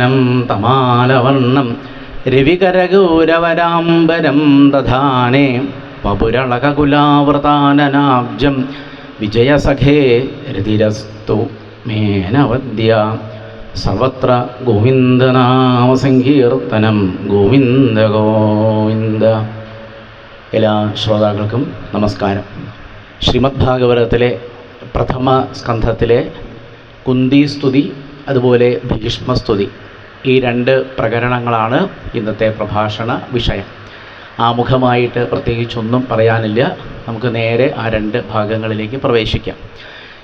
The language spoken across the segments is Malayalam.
നം തമാലവർണം രവികരഗൗരവരാംബരം ദധാനേ വപുരളകുലാവൃതാനനാബ്ജം വിജയസഖേ രതിരസ്തു മേനവദ്യ സർവത്ര ഗോവിന്ദനാമസങ്കീർത്തനം ഗോവിന്ദ ഗോവിന്ദ. എല്ലാ ശ്രോതാക്കൾക്കും നമസ്കാരം. ശ്രീമദ് ഭാഗവതത്തിലെ പ്രഥമ സ്കന്ധത്തിലെ കുന്തിസ്തുതി അതുപോലെ ഭീഷ്മസ്തുതി, ഈ രണ്ട് പ്രകരണങ്ങളാണ് ഇന്നത്തെ പ്രഭാഷണ വിഷയം. ആമുഖമായിട്ട് പ്രത്യേകിച്ചൊന്നും പറയാനില്ല. നമുക്ക് നേരെ ആ രണ്ട് ഭാഗങ്ങളിലേക്ക് പ്രവേശിക്കാം.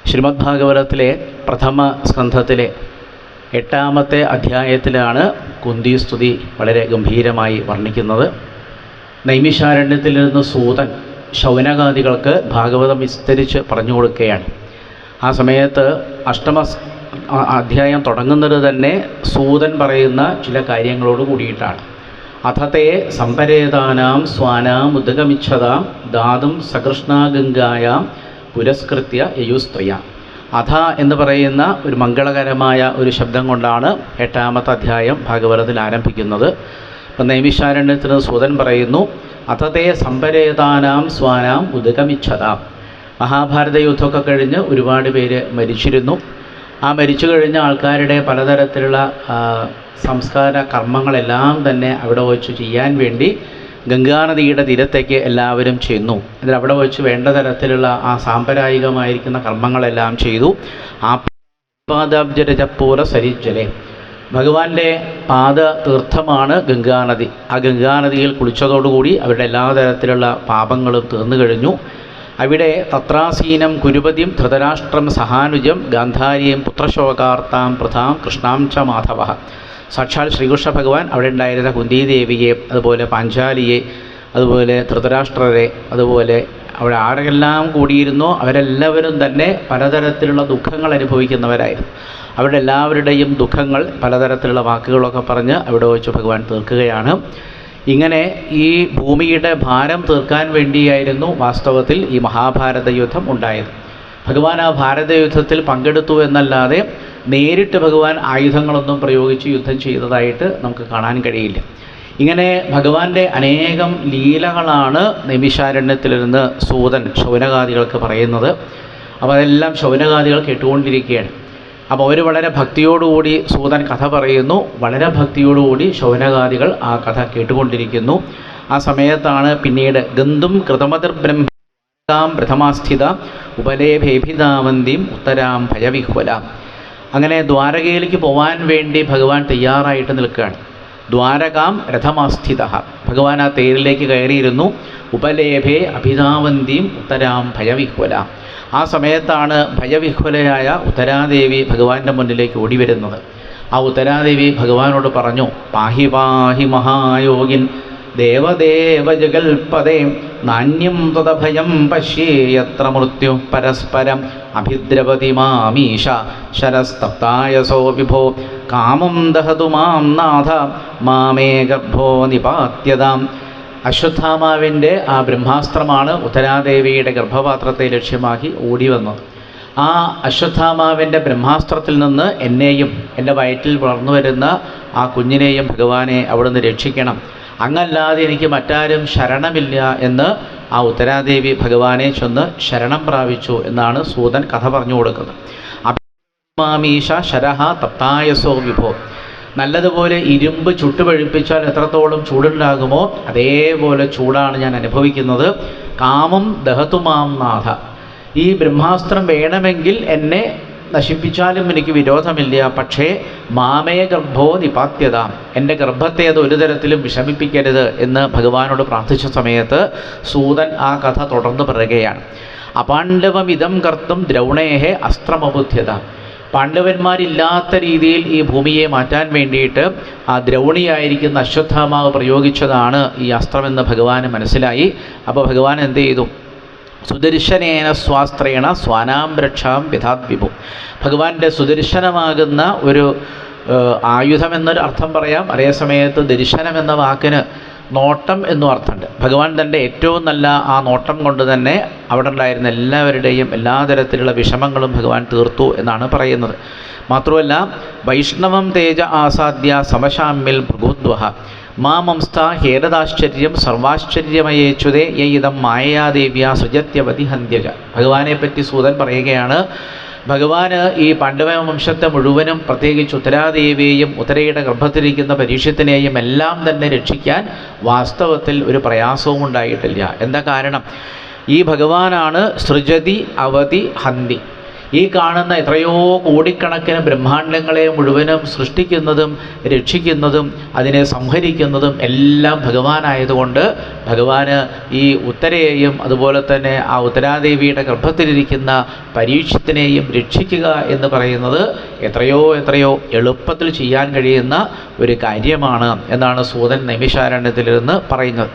ശ്രീമദ് ഭാഗവതത്തിലെ പ്രഥമ സ്കന്ധത്തിലെ 8ാമത്തെ അധ്യായത്തിലാണ് കുന്തിസ്തുതി വളരെ ഗംഭീരമായി വർണ്ണിക്കുന്നത്. നൈമിഷാരണ്യത്തിൽ നിന്ന് സൂതൻ ശൗനകാദികൾക്ക് ഭാഗവതം വിസ്തരിച്ച് പറഞ്ഞു കൊടുക്കുകയാണ്. ആ സമയത്ത് അധ്യായം തുടങ്ങുന്നത് തന്നെ സൂതൻ പറയുന്ന ചില കാര്യങ്ങളോട് കൂടിയിട്ടാണ്. അഥത്തെ സമ്പരേതാനാം സ്വാനാം ഉദഗമിച്ഛതാം ദാതും സകൃഷ്ണാഗംഗായാം പുരസ്കൃത്യ യയുസ്ത്രിയ. അഥ എന്ന് പറയുന്ന ഒരു മംഗളകരമായ ഒരു ശബ്ദം കൊണ്ടാണ് 8ാമത്തെ അധ്യായം ഭാഗവതത്തിൽ ആരംഭിക്കുന്നത്. അപ്പം നൈമിഷാരണ്യത്തിന് സൂതൻ പറയുന്നു, അഥത്തെ സമ്പരേതാനാം സ്വാനാം ഉദഗമിച്ഛതാം. മഹാഭാരത യുദ്ധമൊക്കെ കഴിഞ്ഞ് ഒരുപാട് പേര് മരിച്ചിരുന്നു. ആ മരിച്ചു കഴിഞ്ഞ ആൾക്കാരുടെ പലതരത്തിലുള്ള സംസ്കാര കർമ്മങ്ങളെല്ലാം തന്നെ അവിടെ വച്ച് ചെയ്യാൻ വേണ്ടി ഗംഗാനദിയുടെ തീരത്തേക്ക് എല്ലാവരും ചെന്നു. എന്നിട്ട് അവിടെ വച്ച് വേണ്ട തരത്തിലുള്ള ആ സാമ്പ്രദായികമായിരിക്കുന്ന കർമ്മങ്ങളെല്ലാം ചെയ്തു. ആ പാദാബ്ജരജപ്പൂര സരിജ്ജലെ, ഭഗവാന്റെ പാദ തീർത്ഥമാണ് ഗംഗാനദി. ആ ഗംഗാനദിയിൽ കുളിച്ചതോടുകൂടി അവരുടെ എല്ലാ തരത്തിലുള്ള പാപങ്ങളും തീർന്നു കഴിഞ്ഞു. അവിടെ തത്രാസീനം കുരുപതിം ധൃതരാഷ്ട്രം സഹാനുജം ഗാന്ധാരിയും പുത്രശോകാർത്താം പ്രധാം കൃഷ്ണാം ച മാധവ. സാക്ഷാൽ ശ്രീകൃഷ്ണ ഭഗവാൻ അവിടെ ഉണ്ടായിരുന്ന കുന്തിദേവിയെ, അതുപോലെ പാഞ്ചാലിയെ, അതുപോലെ ധൃതരാഷ്ട്രരെ, അതുപോലെ അവിടെ ആരെല്ലാം കൂടിയിരുന്നോ അവരെല്ലാവരും തന്നെ പലതരത്തിലുള്ള ദുഃഖങ്ങൾ അനുഭവിക്കുന്നവരായിരുന്നു. അവരുടെ എല്ലാവരുടെയും ദുഃഖങ്ങൾ പലതരത്തിലുള്ള വാക്കുകളൊക്കെ പറഞ്ഞ് അവിടെ വെച്ച് ഭഗവാൻ തീർക്കുകയാണ്. ഇങ്ങനെ ഈ ഭൂമിയുടെ ഭാരം തീർക്കാൻ വേണ്ടിയായിരുന്നു വാസ്തവത്തിൽ ഈ മഹാഭാരത യുദ്ധം ഉണ്ടായത്. ഭഗവാൻ ആ ഭാരതയുദ്ധത്തിൽ പങ്കെടുത്തു എന്നല്ലാതെ നേരിട്ട് ഭഗവാൻ ആയുധങ്ങളൊന്നും പ്രയോഗിച്ച് യുദ്ധം ചെയ്തതായിട്ട് നമുക്ക് കാണാൻ കഴിയില്ല. ഇങ്ങനെ ഭഗവാന്റെ അനേകം ലീലകളാണ് നൈമിഷാരണ്യത്തിലിരുന്ന് സൂതൻ ശൗനകാദികൾക്ക് പറയുന്നത്. അപ്പോൾ അതെല്ലാം ശൗനകാദികൾ കേട്ടുകൊണ്ടിരിക്കുകയാണ്. അപ്പോൾ അവർ വളരെ ഭക്തിയോടുകൂടി സൂതൻ കഥ പറയുന്നു. വളരെ ഭക്തിയോടുകൂടി ശൗനകാദികൾ ആ കഥ കേട്ടുകൊണ്ടിരിക്കുന്നു. ആ സമയത്താണ് പിന്നീട് ഗന്ധും കൃതമതിർബ്രഹ്മാം പ്രഥമാസ്ഥിത ഉപലേഭേഭിതാവന്തിം ഉത്തരാം ഭയവിഹ്വല. അങ്ങനെ ദ്വാരകയിലേക്ക് പോകാൻ വേണ്ടി ഭഗവാൻ തയ്യാറായിട്ട് നിൽക്കുകയാണ്. ദ്വാരകാം രഥമാസ്ഥിത, ഭഗവാൻ ആ തേരിലേക്ക് കയറിയിരുന്നു. ഉപലേഭേ അഭിതാവന്തിയും ഉത്തരാം ഭയവിഹ്വല. ആ സമയത്താണ് ഭയവിഹ്വലയായ ഉത്തരാദേവി ഭഗവാന്റെ മുന്നിലേക്ക് ഓടി വരുന്നത്. ആ ഉത്തരാദേവി ഭഗവാനോട് പറഞ്ഞു, പാഹി പാഹി മഹായോഗിൻ ദേവദേവ ജഗൽപദേ നാന്യം തദഭയം പശ്യേയത്ര മൃത്യു പരസ്പരം അഭിദ്രവതി മാമീശ ശരസ്തപ്തായസോ വിഭോ കാമം ദഹതു മാം നാഥ മാമേ ഗർഭോ നിപാത്യതാം. അശ്വത്ഥാമാവിൻ്റെ ആ ബ്രഹ്മാസ്ത്രമാണ് ഉത്തരാദേവിയുടെ ഗർഭപാത്രത്തെ ലക്ഷ്യമാക്കി ഓടി വന്നത്. ആ അശ്വത്ഥാമാവിൻ്റെ ബ്രഹ്മാസ്ത്രത്തിൽ നിന്ന് എന്നെയും എൻ്റെ വയറ്റിൽ വളർന്നു വരുന്ന ആ കുഞ്ഞിനെയും ഭഗവാനെ അവിടുന്ന് രക്ഷിക്കണം, അങ്ങല്ലാതെ എനിക്ക് മറ്റാരും ശരണമില്ല എന്ന് ആ ഉത്തരാദേവി ഭഗവാനെ ചെന്ന് ശരണം പ്രാപിച്ചു എന്നാണ് സൂതൻ കഥ പറഞ്ഞു കൊടുക്കുന്നത്. അഭിമാമീശ ശരഹ തപ്തായസോ വിഭോ. നല്ലതുപോലെ ഇരുമ്പ് ചുട്ടുപഴുപ്പിച്ചാൽ എത്രത്തോളം ചൂടുണ്ടാകുമോ അതേപോലെ ചൂടാണ് ഞാൻ അനുഭവിക്കുന്നത്. കാമം ദഹതുമാം നാഥ. ഈ ബ്രഹ്മാസ്ത്രം വേണമെങ്കിൽ എന്നെ നശിപ്പിച്ചാലും എനിക്ക് വിരോധമില്ല, പക്ഷേ മാമേ ഗർഭോ നിപാത്യത, എൻ്റെ ഗർഭത്തെ അത് ഒരു തരത്തിലും വിഷമിപ്പിക്കരുത് എന്ന് ഭഗവാനോട് പ്രാർത്ഥിച്ച സമയത്ത് സൂതൻ ആ കഥ തുടർന്ന് പറയുകയാണ്. അപാണ്ഡവമിതം കർത്തും ദ്രൗണേഹേ അസ്ത്രമബുദ്ധ്യത. പാണ്ഡവന്മാരില്ലാത്ത രീതിയിൽ ഈ ഭൂമിയെ മാറ്റാൻ വേണ്ടിയിട്ട് ആ ദ്രൗണിയായിരിക്കുന്ന അശ്വത്ഥാമാവ് പ്രയോഗിച്ചതാണ് ഈ അസ്ത്രമെന്ന് ഭഗവാന് മനസ്സിലായി. അപ്പോൾ ഭഗവാൻ എന്ത് ചെയ്തു? സുദർശനേന സ്വാസ്ത്രേണ സ്വാനാംരക്ഷാം വിധാത് വിഭു. ഭഗവാന്റെ സുദർശനമാകുന്ന ഒരു ആയുധമെന്നൊരു അർത്ഥം പറയാം. അതേസമയത്ത് ദർശനം എന്ന വാക്കിന് നോട്ടം എന്നും അർത്ഥമുണ്ട്. ഭഗവാൻ തൻ്റെ ഏറ്റവും നല്ല ആ നോട്ടം കൊണ്ട് തന്നെ അവിടെ ഉണ്ടായിരുന്ന എല്ലാവരുടെയും എല്ലാ തരത്തിലുള്ള വിഷമങ്ങളും ഭഗവാൻ തീർത്തു എന്നാണ് പറയുന്നത്. മാത്രമല്ല വൈഷ്ണവം തേജ ആസാദ്യ സമശാമ്യൽ ഭൃഗുദ്വഹ മാമംസ്ഥ ഹേരദാശ്ചര്യം സർവാശ്ചര്യമയേച്യുതേ യയിദം മായയാദേവ്യ സൃജത്യവതി ഹന്ത്യജ. ഭഗവാനെ പറ്റി സൂതൻ പറയുകയാണ്, ഭഗവാന് ഈ പാണ്ഡവ വംശത്തെ മുഴുവനും, പ്രത്യേകിച്ച് ഉത്തരാദേവിയെയും ഉത്തരയുടെ ഗർഭത്തിലിരിക്കുന്ന പരീക്ഷത്തിനെയും എല്ലാം തന്നെ രക്ഷിക്കാൻ വാസ്തവത്തിൽ ഒരു പ്രയാസവും ഉണ്ടായിട്ടില്ല. എന്താ കാരണം? ഈ ഭഗവാനാണ് സൃജതി അവതി ഹന്തി. ഈ കാണുന്ന എത്രയോ കോടിക്കണക്കിന് ബ്രഹ്മാണ്ടങ്ങളെ മുഴുവനും സൃഷ്ടിക്കുന്നതും രക്ഷിക്കുന്നതും അതിനെ സംഹരിക്കുന്നതും എല്ലാം ഭഗവാനായതുകൊണ്ട് ഭഗവാന് ഈ ഉത്തരയെയും അതുപോലെ തന്നെ ആ ഉത്തരാദേവിയുടെ ഗർഭത്തിലിരിക്കുന്ന പരീക്ഷത്തിനെയും രക്ഷിക്കുക എന്ന് പറയുന്നത് എത്രയോ എളുപ്പത്തിൽ ചെയ്യാൻ കഴിയുന്ന ഒരു കാര്യമാണ് എന്നാണ് സൂതൻ നൈമിഷാരണ്യത്തിലിരുന്ന് പറയുന്നത്.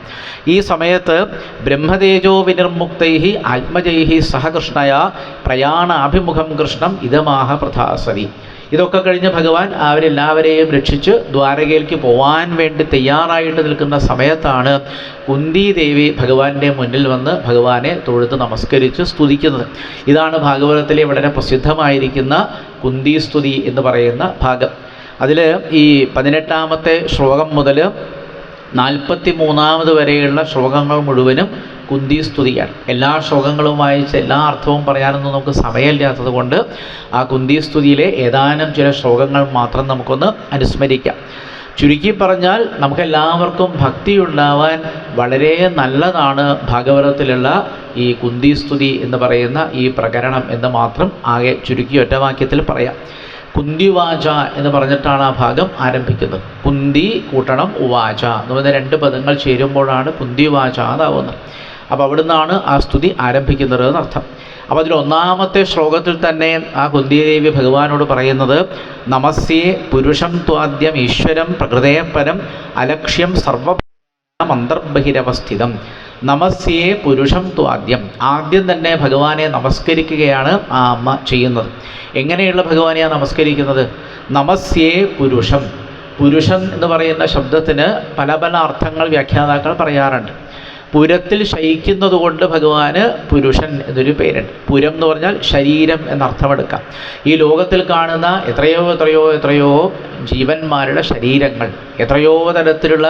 ഈ സമയത്ത് ബ്രഹ്മതേജോ വിനിർമുക്തൈ ആത്മജൈ സഹകൃഷ്ണയ പ്രയാണാഭിമുഖം കൃഷ്ണം ഇതമാഹ പ്രഥാസവി. ഇതൊക്കെ കഴിഞ്ഞ് ഭഗവാൻ അവരെല്ലാവരെയും രക്ഷിച്ച് ദ്വാരകയിലേക്ക് പോകാൻ വേണ്ടി തയ്യാറായിട്ട് നിൽക്കുന്ന സമയത്താണ് കുന്തിദേവി ഭഗവാന്റെ മുന്നിൽ വന്ന് ഭഗവാനെ തൊഴുത് നമസ്കരിച്ച് സ്തുതിക്കുന്നത്. ഇതാണ് ഭാഗവതത്തിലെ വളരെ പ്രസിദ്ധമായിരിക്കുന്ന കുന്തി സ്തുതി എന്ന് പറയുന്ന ഭാഗം. അതിൽ ഈ 18ാമത്തെ ശ്ലോകം മുതൽ 43 വരെയുള്ള ശ്ലോകങ്ങൾ മുഴുവനും കുന്തി സ്തുതിയാണ്. എല്ലാ ശ്ലോകങ്ങളും വായിച്ച് എല്ലാ അർത്ഥവും പറയാനൊന്നും നമുക്ക് സമയമില്ലാത്തത് കൊണ്ട് ആ കുന്തി സ്തുതിയിലെ ഏതാനും ചില ശ്ലോകങ്ങൾ മാത്രം നമുക്കൊന്ന് അനുസ്മരിക്കാം. ചുരുക്കി പറഞ്ഞാൽ നമുക്കെല്ലാവർക്കും ഭക്തി ഉണ്ടാവാൻ വളരെ നല്ലതാണ് ഭാഗവതത്തിലുള്ള ഈ കുന്തി സ്തുതി എന്ന് പറയുന്ന ഈ പ്രകരണം എന്ന് മാത്രം ആകെ ചുരുക്കി ഒറ്റവാക്യത്തിൽ പറയാം. കുന്തിവാച എന്ന് പറഞ്ഞിട്ടാണ് ആ ഭാഗം ആരംഭിക്കുന്നത്. കുന്തി കൂട്ടണം ഉവാച എന്ന് പറയുന്ന 2 പദങ്ങൾ ചേരുമ്പോഴാണ് കുന്തിവാച എന്നാവുന്നത്. അപ്പോൾ അവിടുന്നാണ് ആ സ്തുതി ആരംഭിക്കുന്നത് എന്നർത്ഥം. അപ്പോൾ അതിൽ 1ാമത്തെ ശ്ലോകത്തിൽ തന്നെ ആ കുന്തിദേവി ഭഗവാനോട് പറയുന്നത്, നമസ്യേ പുരുഷം ത്വാദ്യം ഈശ്വരം പ്രകൃതേ പരം അലക്ഷ്യം സർവമന്തർബഹിരവസ്ഥിതം. നമസ്യേ പുരുഷം ത്വാദ്യം. ആദ്യം തന്നെ ഭഗവാനെ നമസ്കരിക്കുകയാണ് ആ അമ്മ ചെയ്യുന്നത്. എങ്ങനെയുള്ള ഭഗവാനെയാണ് നമസ്കരിക്കുന്നത്? നമസ്യേ പുരുഷം. പുരുഷൻ എന്ന് പറയുന്ന ശബ്ദത്തിന് പല അർത്ഥങ്ങൾ വ്യാഖ്യാതാക്കൾ പറയാറുണ്ട്. പുരത്തിൽ ശയിക്കുന്നത് കൊണ്ട് ഭഗവാന് പുരുഷൻ എന്നൊരു പേരുണ്ട്. പുരം എന്ന് പറഞ്ഞാൽ ശരീരം എന്നർത്ഥമെടുക്കാം. ഈ ലോകത്തിൽ കാണുന്ന എത്രയോ ജീവന്മാരുടെ ശരീരങ്ങൾ, എത്രയോ തരത്തിലുള്ള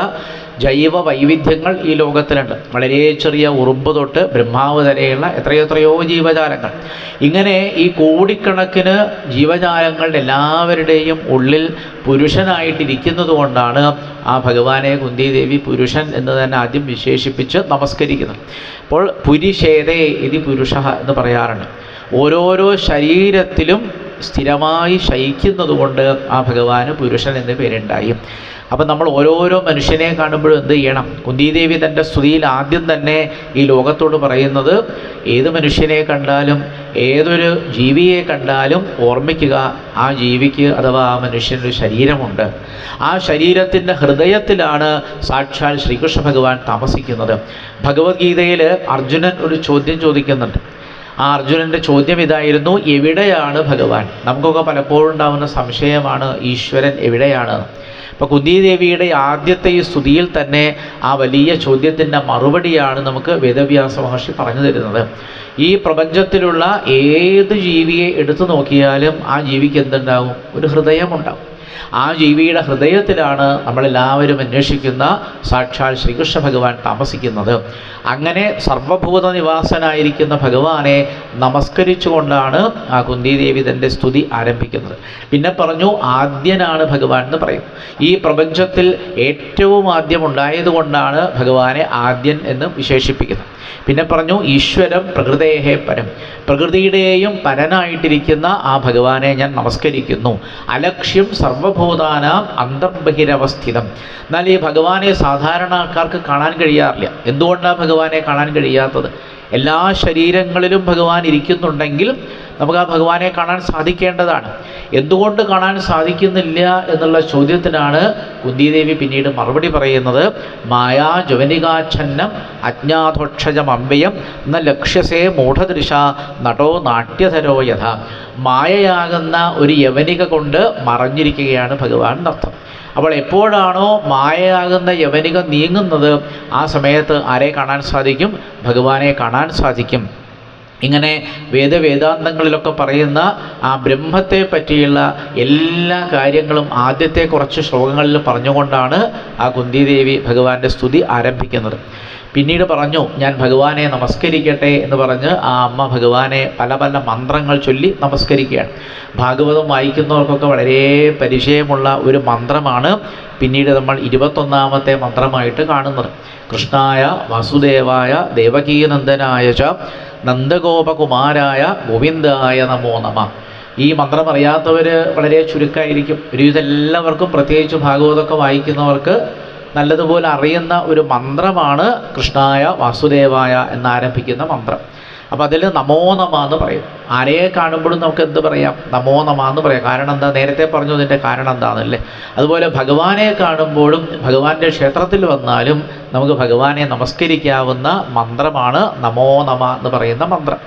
ജൈവ വൈവിധ്യങ്ങൾ ഈ ലോകത്തിലുണ്ട്. വളരെ ചെറിയ ഉറുമ്പ് തൊട്ട് ബ്രഹ്മാവ് വരെയുള്ള എത്രയോ ജീവജാലങ്ങൾ. ഇങ്ങനെ ഈ കോടിക്കണക്കിന് ജീവജാലങ്ങളുടെ എല്ലാവരുടെയും ഉള്ളിൽ പുരുഷനായിട്ടിരിക്കുന്നത് കൊണ്ടാണ് ആ ഭഗവാനെ കുന്തിദേവി പുരുഷൻ എന്ന് തന്നെ ആദ്യം വിശേഷിപ്പിച്ച് നമസ്കരിക്കുന്നത്. അപ്പോൾ പുരിഷേതേ ഇതി പുരുഷ എന്ന് പറയാറുണ്ട്. ഓരോരോ ശരീരത്തിലും സ്ഥിരമായി ശയിക്കുന്നത് കൊണ്ട് ആ ഭഗവാന് പുരുഷൻ എന്ന് പേരുണ്ടായി. അപ്പം നമ്മൾ ഓരോരോ മനുഷ്യനെ കാണുമ്പോഴും എന്ത് ചെയ്യണം? കുന്തിദേവി തൻ്റെ സ്തുതിയിൽ ആദ്യം തന്നെ ഈ ലോകത്തോട് പറയുന്നത്, ഏത് മനുഷ്യനെ കണ്ടാലും ഏതൊരു ജീവിയെ കണ്ടാലും ഓർമ്മിക്കുക, ആ ജീവിക്ക് അഥവാ ആ മനുഷ്യനൊരു ശരീരമുണ്ട്. ആ ശരീരത്തിൻ്റെ ഹൃദയത്തിലാണ് സാക്ഷാൽ ശ്രീകൃഷ്ണ ഭഗവാൻ താമസിക്കുന്നത്. ഭഗവത്ഗീതയിൽ അർജുനൻ ഒരു ചോദ്യം ചോദിക്കുന്നുണ്ട്. ആ അർജുനൻ്റെ ചോദ്യം ഇതായിരുന്നു, എവിടെയാണ് ഭഗവാൻ? നമുക്കൊക്കെ പലപ്പോഴും ഉണ്ടാകുന്ന സംശയമാണ്, ഈശ്വരൻ എവിടെയാണ്? അപ്പോൾ കുന്തിദേവിയുടെ ആദ്യത്തെ ഈ സ്തുതിയിൽ തന്നെ ആ വലിയ ചോദ്യത്തിൻ്റെ മറുപടിയാണ് നമുക്ക് വേദവ്യാസ മഹർഷി പറഞ്ഞു തരുന്നത്. ഈ പ്രപഞ്ചത്തിലുള്ള ഏത് ജീവിയെ എടുത്തു നോക്കിയാലും ആ ജീവിക്ക് എന്തുണ്ടാവും? ഒരു ഹൃദയമുണ്ടാവും. ആ ജീവിയുടെ ഹൃദയത്തിലാണ് നമ്മളെല്ലാവരും അന്വേഷിക്കുന്ന സാക്ഷാൽ ശ്രീകൃഷ്ണ ഭഗവാൻ താമസിക്കുന്നത്. അങ്ങനെ സർവഭൂത നിവാസനായിരിക്കുന്ന ഭഗവാനെ നമസ്കരിച്ചുകൊണ്ടാണ് ആ കുന്തിദേവി തൻ്റെ സ്തുതി ആരംഭിക്കുന്നത്. പിന്നെ പറഞ്ഞു, ആദ്യനാണ് ഭഗവാൻ എന്ന് പറയും. ഈ പ്രപഞ്ചത്തിൽ ഏറ്റവും ആദ്യം ഉണ്ടായതുകൊണ്ടാണ് ഭഗവാനെ ആദ്യൻ എന്ന് വിശേഷിപ്പിക്കുന്നത്. പിന്നെ പറഞ്ഞു, ഈശ്വരം പ്രകൃതേഹേ പരം. പ്രകൃതിയുടെയും പരനായിട്ടിരിക്കുന്ന ആ ഭഗവാനെ ഞാൻ നമസ്കരിക്കുന്നു. അലക്ഷ്യം സർവഭൂതാനാം അന്തർബഹിരവസ്ഥിതം. എന്നാൽ ഈ ഭഗവാനെ സാധാരണ ആൾക്കാർക്ക് കാണാൻ കഴിയാറില്ല. എന്തുകൊണ്ടാണ് ഭഗവാനെ കാണാൻ കഴിയാത്തത്? എല്ലാ ശരീരങ്ങളിലും ഭഗവാൻ ഇരിക്കുന്നുണ്ടെങ്കിൽ നമുക്ക് ആ ഭഗവാനെ കാണാൻ സാധിക്കേണ്ടതാണ്. എന്തുകൊണ്ട് കാണാൻ സാധിക്കുന്നില്ല എന്നുള്ള ചോദ്യത്തിനാണ് കുന്തിദേവി പിന്നീട് മറുപടി പറയുന്നത്. മായാ ജവനികാച്ഛന്നം അജ്ഞാതോക്ഷജമമ്പയം ന ലക്ഷ്യസേ മൂഢദൃശ നടോ നാട്യധരോ യഥ. മായയാകുന്ന ഒരു യവനിക കൊണ്ട് മറഞ്ഞിരിക്കുകയാണ് ഭഗവാൻ എന്നർത്ഥം. അപ്പോൾ എപ്പോഴാണോ മായയാകുന്ന യവനിക നീങ്ങുന്നത്, ആ സമയത്ത് ആരെ കാണാൻ സാധിക്കും? ഭഗവാനെ കാണാൻ സാധിക്കും. ഇങ്ങനെ വേദാന്തങ്ങളിലൊക്കെ പറയുന്ന ആ ബ്രഹ്മത്തെ പറ്റിയുള്ള എല്ലാ കാര്യങ്ങളും ആദ്യത്തെ കുറച്ച് ശ്ലോകങ്ങളിൽ പറഞ്ഞുകൊണ്ടാണ് ആ കുന്തിദേവി ഭഗവാന്റെ സ്തുതി ആരംഭിക്കുന്നത്. പിന്നീട് പറഞ്ഞു, ഞാൻ ഭഗവാനെ നമസ്കരിക്കട്ടെ എന്ന് പറഞ്ഞ് ആ അമ്മ ഭഗവാനെ പല പല മന്ത്രങ്ങൾ ചൊല്ലി നമസ്കരിക്കുകയാണ്. ഭാഗവതം വായിക്കുന്നവർക്കൊക്കെ വളരെ പരിചയമുള്ള ഒരു മന്ത്രമാണ് പിന്നീട് നമ്മൾ 21ാമത്തെ മന്ത്രമായിട്ട് കാണുന്നത്. കൃഷ്ണായ വാസുദേവായ ദേവകീനന്ദനായ ച നന്ദഗോപകുമാരായ ഗോവിന്ദായ നമോ നമഃ. ഈ മന്ത്രം അറിയാത്തവർ വളരെ ചുരുക്കമായിരിക്കും. ഒരുവിധം എല്ലാവർക്കും, പ്രത്യേകിച്ച് ഭാഗവതമൊക്കെ വായിക്കുന്നവർക്ക് നല്ലതുപോലെ അറിയുന്ന ഒരു മന്ത്രമാണ് കൃഷ്ണായ വാസുദേവായ എന്നാരംഭിക്കുന്ന മന്ത്രം. അപ്പോൾ അതിൽ നമോ നമ എന്ന് പറയും. ആരെയെ കാണുമ്പോഴും നമുക്ക് എന്ത് പറയാം? നമോ നമ എന്ന് പറയാം. കാരണം എന്താ? നേരത്തെ പറഞ്ഞു അതിൻ്റെ കാരണം എന്താണെന്നല്ലേ. അതുപോലെ ഭഗവാനെ കാണുമ്പോഴും ഭഗവാന്റെ ക്ഷേത്രത്തിൽ വന്നാലും നമുക്ക് ഭഗവാനെ നമസ്കരിക്കാവുന്ന മന്ത്രമാണ് നമോ നമ എന്ന് പറയുന്ന മന്ത്രം.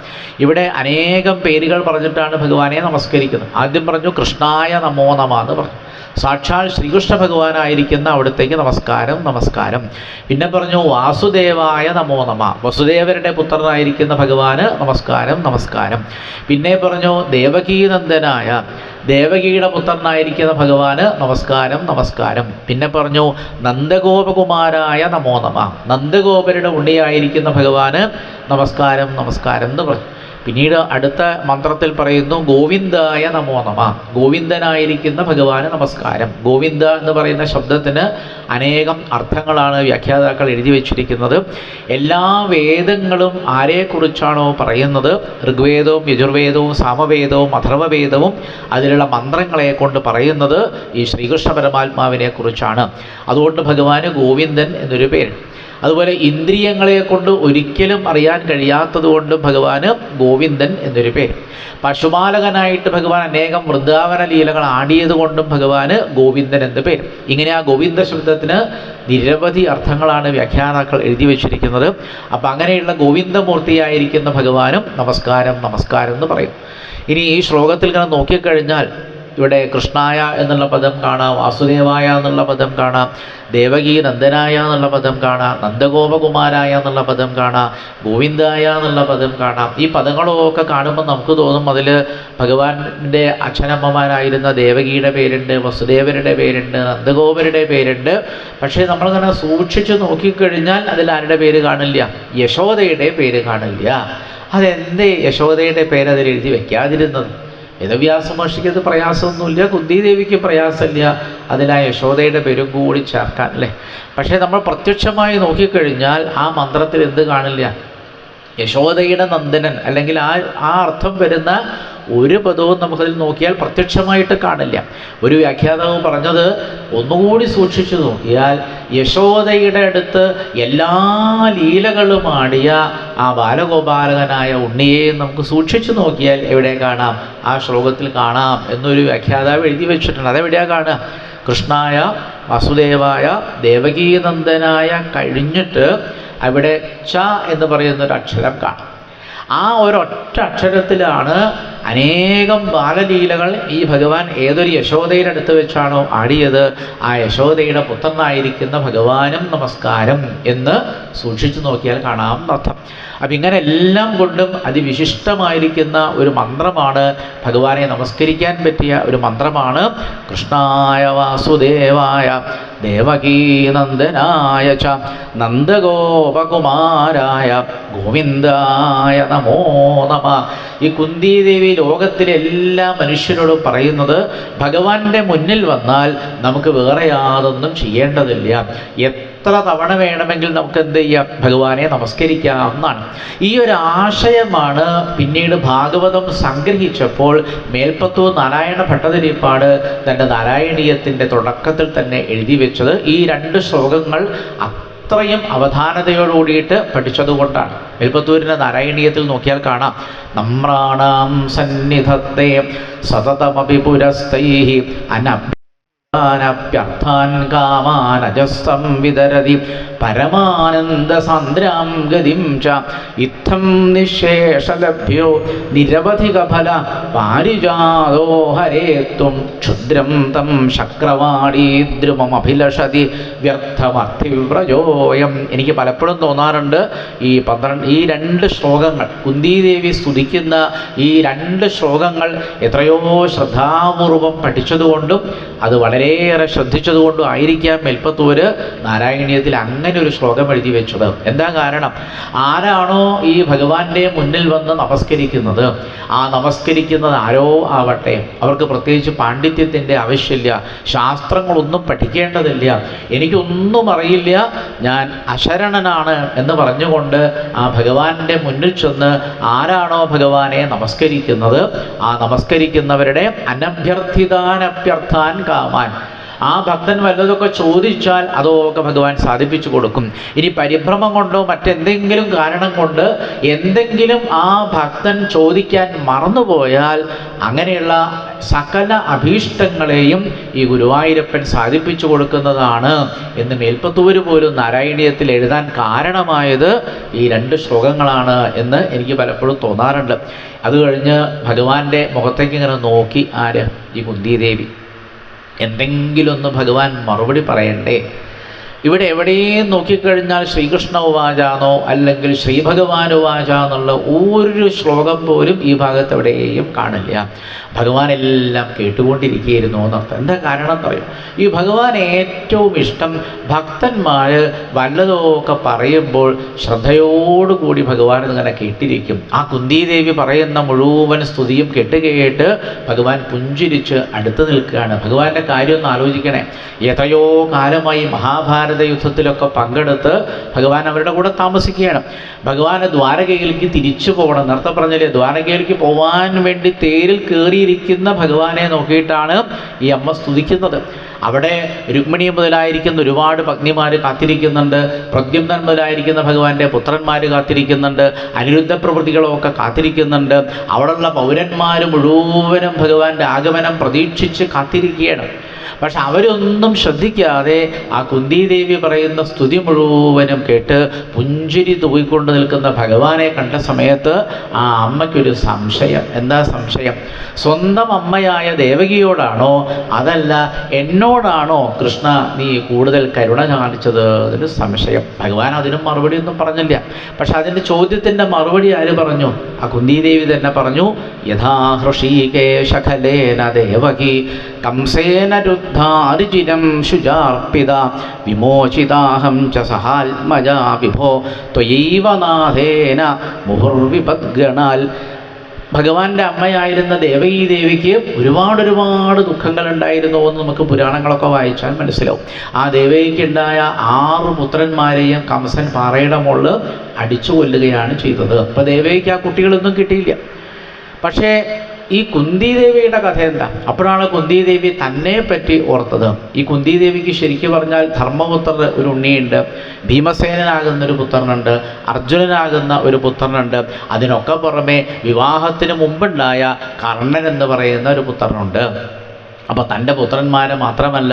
ഇവിടെ അനേകം പേരുകൾ പറഞ്ഞിട്ടാണ് ഭഗവാനെ നമസ്കരിക്കുന്നത്. ആദ്യം പറഞ്ഞു കൃഷ്ണായ നമോ നമ എന്ന് പറഞ്ഞു. സാക്ഷാൽ ശ്രീകൃഷ്ണ ഭഗവാനായിരിക്കുന്ന അവിടത്തേക്ക് നമസ്കാരം നമസ്കാരം. പിന്നെ പറഞ്ഞു വാസുദേവായ നമോ നമ, വസുദേവരുടെ പുത്രനായിരിക്കുന്ന ഭഗവാന് നമസ്കാരം നമസ്കാരം. പിന്നെ പറഞ്ഞു ദേവകീനന്ദനായ, ദേവകിയുടെ പുത്രനായിരിക്കുന്ന ഭഗവാന് നമസ്കാരം നമസ്കാരം. പിന്നെ പറഞ്ഞു നന്ദഗോപകുമാരായ നമോ നമ, നന്ദഗോപരുടെ ഉണ്ണിയായിരിക്കുന്ന ഭഗവാന് നമസ്കാരം നമസ്കാരം എന്ന് പറഞ്ഞു. പിന്നീട് അടുത്ത മന്ത്രത്തിൽ പറയുന്നു ഗോവിന്ദായ നമോ നമ, ഗോവിന്ദനായിരിക്കുന്ന ഭഗവാന് നമസ്കാരം. ഗോവിന്ദ എന്ന് പറയുന്ന ശബ്ദത്തിന് അനേകം അർത്ഥങ്ങളാണ് വ്യാഖ്യാതാക്കൾ എഴുതി വച്ചിരിക്കുന്നത്. എല്ലാ വേദങ്ങളും ആരെക്കുറിച്ചാണോ പറയുന്നത്, ഋഗ്വേദവും യജുർവേദവും സാമവേദവും അഥർവവേദവും അതിലുള്ള മന്ത്രങ്ങളെ കൊണ്ട് പറയുന്നത് ഈ ശ്രീകൃഷ്ണ പരമാത്മാവിനെ കുറിച്ചാണ്. അതുകൊണ്ട് ഭഗവാന് ഗോവിന്ദൻ എന്നൊരു പേര്. അതുപോലെ ഇന്ദ്രിയങ്ങളെ കൊണ്ട് ഒരിക്കലും അറിയാൻ കഴിയാത്തത് കൊണ്ട് ഭഗവാന് ഗോവിന്ദൻ എന്നൊരു പേര്. പശുപാലകനായിട്ട് ഭഗവാൻ അനേകം വൃന്ദാവന ലീലകൾ ആടിയത് കൊണ്ടും ഭഗവാന് ഗോവിന്ദൻ എന്ന് പേര്. ഇങ്ങനെ ആ ഗോവിന്ദ ശബ്ദത്തിന് നിരവധി അർത്ഥങ്ങളാണ് വ്യാഖ്യാതാക്കൾ എഴുതി വച്ചിരിക്കുന്നത്. അപ്പം അങ്ങനെയുള്ള ഗോവിന്ദമൂർത്തിയായിരിക്കുന്ന ഭഗവാനും നമസ്കാരം നമസ്കാരം എന്ന് പറയും. ഇനി ഈ ശ്ലോകത്തിൽ ഇങ്ങനെ നോക്കിക്കഴിഞ്ഞാൽ ഇവിടെ കൃഷ്ണായ എന്നുള്ള പദം കാണാം, വാസുദേവായ എന്നുള്ള പദം കാണാം, ദേവകീ നന്ദനായ എന്നുള്ള പദം കാണാം, നന്ദഗോപകുമാരായ എന്നുള്ള പദം കാണാം, ഗോവിന്ദായ എന്നുള്ള പദം കാണാം. ഈ പദങ്ങളൊക്കെ കാണുമ്പോൾ നമുക്ക് തോന്നും അതിൽ ഭഗവാന്റെ അച്ഛനമ്മമാരായിരുന്ന ദേവകിയുടെ പേരുണ്ട്, വസുദേവരുടെ പേരുണ്ട്, നന്ദഗോപരുടെ പേരുണ്ട്. പക്ഷേ നമ്മളിങ്ങനെ സൂക്ഷിച്ച് നോക്കിക്കഴിഞ്ഞാൽ അതിൽ ആരുടെ പേര് കാണില്ല? യശോദയുടെ പേര് കാണില്ല. അതെന്തേ യശോദയുടെ പേര് അതിൽ എഴുതി വയ്ക്കാതിരുന്നത്? വേദവ്യാസ മഹർഷിക്ക് പ്രയാസമൊന്നുമില്ല, കുന്തിദേവിക്ക് പ്രയാസമില്ല അതിൽ ആ യശോദയുടെ പേരും കൂടി ചേർക്കാൻ അല്ലേ. പക്ഷേ നമ്മൾ പ്രത്യക്ഷമായി നോക്കിക്കഴിഞ്ഞാൽ ആ മന്ത്രത്തിൽ എന്ത് കാണില്ല? യശോദയുടെ നന്ദനൻ അല്ലെങ്കിൽ ആ അർത്ഥം വരുന്ന ഒരു പദവും നമുക്കതിൽ നോക്കിയാൽ പ്രത്യക്ഷമായിട്ട് കാണില്ല. ഒരു വ്യാഖ്യാതാവ് പറഞ്ഞത് ഒന്നുകൂടി സൂക്ഷിച്ചു നോക്കിയാൽ യശോദയുടെ അടുത്ത് എല്ലാ ലീലകളും ആടിയ ആ ബാലഗോപാലകനായ ഉണ്ണിയെ നമുക്ക് സൂക്ഷിച്ചു നോക്കിയാൽ എവിടെ കാണാം? ആ ശ്ലോകത്തിൽ കാണാം എന്നൊരു വ്യാഖ്യാതാവ് എഴുതി വെച്ചിട്ടുണ്ട്. അതെവിടെയാ കാണുക? കൃഷ്ണായ വാസുദേവായ ദേവകീനന്ദനായ കഴിഞ്ഞിട്ട് അവിടെ ച എന്ന് പറയുന്നൊരു അക്ഷരം കാണും. ആ ഒരൊറ്റ അക്ഷരത്തിലാണ് അനേകം ബാലലീലകൾ ഈ ഭഗവാൻ ഏതൊരു യശോദയുടെ അടുത്ത് വെച്ചാണോ ആടിയത് ആ യശോദയുടെ പുത്രനായിരിക്കുന്ന ഭഗവാനും നമസ്കാരം എന്ന് സൂക്ഷിച്ചു നോക്കിയാൽ കാണാം എന്നർത്ഥം. അപ്പം ഇങ്ങനെ എല്ലാം കൊണ്ടും അതിവിശിഷ്ടമായിരിക്കുന്ന ഒരു മന്ത്രമാണ്, ഭഗവാനെ നമസ്കരിക്കാൻ പറ്റിയ ഒരു മന്ത്രമാണ് കൃഷ്ണായ വാസുദേവായ ദേവകീനന്ദനായ ച നന്ദഗോപകുമാരായ ഗോവിന്ദായ നമോ നമ. ഈ കുന്തിദേവി ലോകത്തിലെ എല്ലാ മനുഷ്യരോടും പറയുന്നത് ഭഗവാന്റെ മുന്നിൽ വന്നാൽ നമുക്ക് വേറെ യാതൊന്നും ചെയ്യേണ്ടതില്ല. എത്ര തവണ വേണമെങ്കിൽ നമുക്ക് എന്ത് ചെയ്യാം? ഭഗവാനെ നമസ്കരിക്കാം എന്നാണ്. ഈ ഒരു ആശയമാണ് പിന്നീട് ഭാഗവതം സംഗ്രഹിച്ചപ്പോൾ മേൽപ്പത്തൂർ നാരായണ ഭട്ടതിരിപ്പാട് തൻ്റെ നാരായണീയത്തിൻ്റെ തുടക്കത്തിൽ തന്നെ എഴുതി വെച്ചത്. ഈ 2 ശ്ലോകങ്ങൾ അത്രയും അവധാനതയോടുകൂടിയിട്ട് പഠിച്ചതുകൊണ്ടാണ്. മേൽപ്പത്തൂരിൻ്റെ നാരായണീയത്തിൽ നോക്കിയാൽ കാണാം, നമ്രാണാം സന്നിധത്തെ സതതമപി പുരസ്തൈഃ ാനപ്യർത്ഥാൻ കാമാനജസ്സം വിതരതി പരമാനന്ദസാന്ദ്രാം ഗതിം ച ഇത്തം നിശേഷലഭ്യോ നിരവധികഫല പാരിജാതോ ഹരേത്വം ക്ഷുദ്രം തം ശക്രവാണീദ്രുമഭിലഷതി വ്യർത്ഥമർത്ഥിവ്രജോയം. എനിക്ക് പലപ്പോഴും തോന്നാറുണ്ട് ഈ രണ്ട് ശ്ലോകങ്ങൾ, കുന്തിദേവി സ്തുതിക്കുന്ന ഈ രണ്ട് ശ്ലോകങ്ങൾ എത്രയോ ശ്രദ്ധാപൂർവം പഠിച്ചതുകൊണ്ടും അത് വളരെയേറെ ശ്രദ്ധിച്ചതുകൊണ്ടും ആയിരിക്കാം മേൽപ്പത്തൂര് നാരായണീയത്തിൽ അങ്ങനെ ഒരു ശ്ലോകം എഴുതി വെച്ചത്. എന്താ കാരണം? ആരാണോ ഈ ഭഗവാന്റെ മുന്നിൽ വന്ന് നമസ്കരിക്കുന്നത്, ആ നമസ്കരിക്കുന്നത് ആരോ ആവട്ടെ, അവർക്ക് പ്രത്യേകിച്ച് പാണ്ഡിത്യത്തിൻ്റെ ആവശ്യമില്ല, ശാസ്ത്രങ്ങളൊന്നും പഠിക്കേണ്ടതില്ല, എനിക്കൊന്നും അറിയില്ല, ഞാൻ അശരണനാണ് എന്ന് പറഞ്ഞുകൊണ്ട് ആ ഭഗവാന്റെ മുന്നിൽ ചെന്ന് ആരാണോ ഭഗവാനെ നമസ്കരിക്കുന്നത്, ആ നമസ്കരിക്കുന്നവരുടെ അനഭ്യർത്ഥിതാനഭ്യർത്ഥാൻ കാമാൻ, ആ ഭക്തൻ വല്ലതൊക്കെ ചോദിച്ചാൽ അതൊക്കെ ഭഗവാൻ സാധിപ്പിച്ചു കൊടുക്കും. ഇനി പരിഭ്രമം കൊണ്ടോ മറ്റെന്തെങ്കിലും കാരണം കൊണ്ട് എന്തെങ്കിലും ആ ഭക്തൻ ചോദിക്കാൻ മറന്നുപോയാൽ അങ്ങനെയുള്ള സകല അഭീഷ്ടങ്ങളെയും ഈ ഗുരുവായൂരപ്പൻ സാധിപ്പിച്ചു കൊടുക്കുന്നതാണ് എന്ന് മേൽപ്പത്തൂര് പോലും നാരായണീയത്തിൽ എഴുതാൻ കാരണമായത് ഈ രണ്ട് ശ്ലോകങ്ങളാണ് എന്ന് എനിക്ക് പലപ്പോഴും തോന്നാറുണ്ട്. അത് കഴിഞ്ഞ് ഭഗവാന്റെ മുഖത്തേക്ക് ഇങ്ങനെ നോക്കി ആര്? ഈ കുന്തിദേവി. എന്തെങ്കിലും ഒന്ന് ഭഗവാൻ മറുപടി പറയണ്ടേ? ഇവിടെ എവിടെയും നോക്കിക്കഴിഞ്ഞാൽ ശ്രീകൃഷ്ണ ഉവാചാന്നോ അല്ലെങ്കിൽ ശ്രീഭഗവാൻ ഉവാചാന്നുള്ള ഒരു ശ്ലോകം പോലും ഈ ഭാഗത്ത് എവിടെയും കാണില്ല. ഭഗവാൻ എല്ലാം കേട്ടുകൊണ്ടിരിക്കുകയായിരുന്നു എന്നർത്ഥം. എന്താ കാരണം എന്നറിയും? ഈ ഭഗവാൻ ഏറ്റവും ഇഷ്ടം ഭക്തന്മാർ വല്ലതൊക്കെ പറയുമ്പോൾ ശ്രദ്ധയോടുകൂടി ഭഗവാൻ ഇങ്ങനെ കേട്ടിരിക്കും. ആ കുന്തിദേവി പറയുന്ന മുഴുവൻ സ്തുതിയും കേട്ട് ഭഗവാൻ പുഞ്ചിരിച്ച് അടുത്ത് നിൽക്കുകയാണ്. ഭഗവാന്റെ കാര്യം ഒന്ന് ആലോചിക്കണേ. എത്രയോ കാലമായി മഹാഭാരത യുദ്ധത്തിലൊക്കെ പങ്കെടുത്ത് ഭഗവാൻ അവരുടെ കൂടെ താമസിക്കുകയാണ്. ഭഗവാന് ദ്വാരകയിലേക്ക് തിരിച്ചു പോകണം. നേരത്തെ പറഞ്ഞില്ലേ, ദ്വാരകയിലേക്ക് പോകാൻ വേണ്ടി തേരിൽ കയറിയിരിക്കുന്ന ഭഗവാനെ നോക്കിയിട്ടാണ് ഈ അമ്മ സ്തുതിക്കുന്നത്. അവിടെ രുക്മിണി മുതലായിരിക്കുന്ന ഒരുപാട് പത്നിമാർ കാത്തിരിക്കുന്നുണ്ട്, പ്രദ്യുമ്നൻ മുതലായിരിക്കുന്ന ഭഗവാന്റെ പുത്രന്മാർ കാത്തിരിക്കുന്നുണ്ട്, അനിരുദ്ധ പ്രവൃത്തികളൊക്കെ കാത്തിരിക്കുന്നുണ്ട്. അവിടെയുള്ള പൗരന്മാർ മുഴുവനും ഭഗവാന്റെ ആഗമനം പ്രതീക്ഷിച്ച് കാത്തിരിക്കുകയാണ്. പക്ഷെ അവരൊന്നും ശ്രദ്ധിക്കാതെ ആ കുന്തിദേവി പറയുന്ന സ്തുതി മുഴുവനും കേട്ട് പുഞ്ചിരി തൂയിക്കൊണ്ട് നിൽക്കുന്ന ഭഗവാനെ കണ്ട സമയത്ത് ആ അമ്മയ്ക്കൊരു സംശയം. എന്താ സംശയം? സ്വന്തം അമ്മയായ ദേവകിയോടാണോ അതല്ല എന്നോടാണോ കൃഷ്ണ നീ കൂടുതൽ കരുണ കാണിച്ചത്? അതിന് സംശയം. ഭഗവാൻ അതിനും മറുപടി ഒന്നും പറഞ്ഞില്ല. പക്ഷെ അതിൻ്റെ ചോദ്യത്തിൻ്റെ മറുപടി ആര് പറഞ്ഞു? ആ കുന്തിദേവി തന്നെ പറഞ്ഞു. യഥാ ഹൃഷീകേശഖലേന ദേവകി കംസേന രുദ്ധാരിചിരം ശുചാർപ്പിത വിമോചിതാഹം ച സഹാത്മജാ വിഭോ ത്വയൈവ നാഥേന മുഹുർവിപദ്ഗണാൽ. ഭഗവാന്റെ അമ്മയായിരുന്ന ദേവകീ ദേവിക്ക് ഒരുപാട് ദുഃഖങ്ങളുണ്ടായിരുന്നു എന്ന് നമുക്ക് പുരാണങ്ങളൊക്കെ വായിച്ചാൽ മനസ്സിലാവും. ആ ദേവകിക്കുണ്ടായ 6 പുത്രന്മാരെയും കംസൻ പാറയുടെ മുകളിൽ അടിച്ചു കൊല്ലുകയാണ് ചെയ്തത്. അപ്പോൾ ദേവകിക്ക് ആ കുട്ടികളൊന്നും കിട്ടിയില്ല. പക്ഷേ ഈ കുന്തിദേവിയുടെ കഥ എന്താ? അപ്പോഴാണ് കുന്തിദേവി തന്നെ പറ്റി ഓർത്തത്. ഈ കുന്തിദേവിക്ക് ശരിക്കും പറഞ്ഞാൽ ധർമ്മപുത്രർ ഒരു ഉണ്ണിയുണ്ട്, ഭീമസേനനാകുന്നൊരു പുത്രനുണ്ട്, അർജുനനാകുന്ന ഒരു പുത്രനുണ്ട്, അതിനൊക്കെ പുറമെ വിവാഹത്തിന് മുമ്പുണ്ടായ കർണൻ എന്ന് പറയുന്ന ഒരു പുത്രനുണ്ട്. അപ്പോൾ തൻ്റെ പുത്രന്മാരെ മാത്രമല്ല,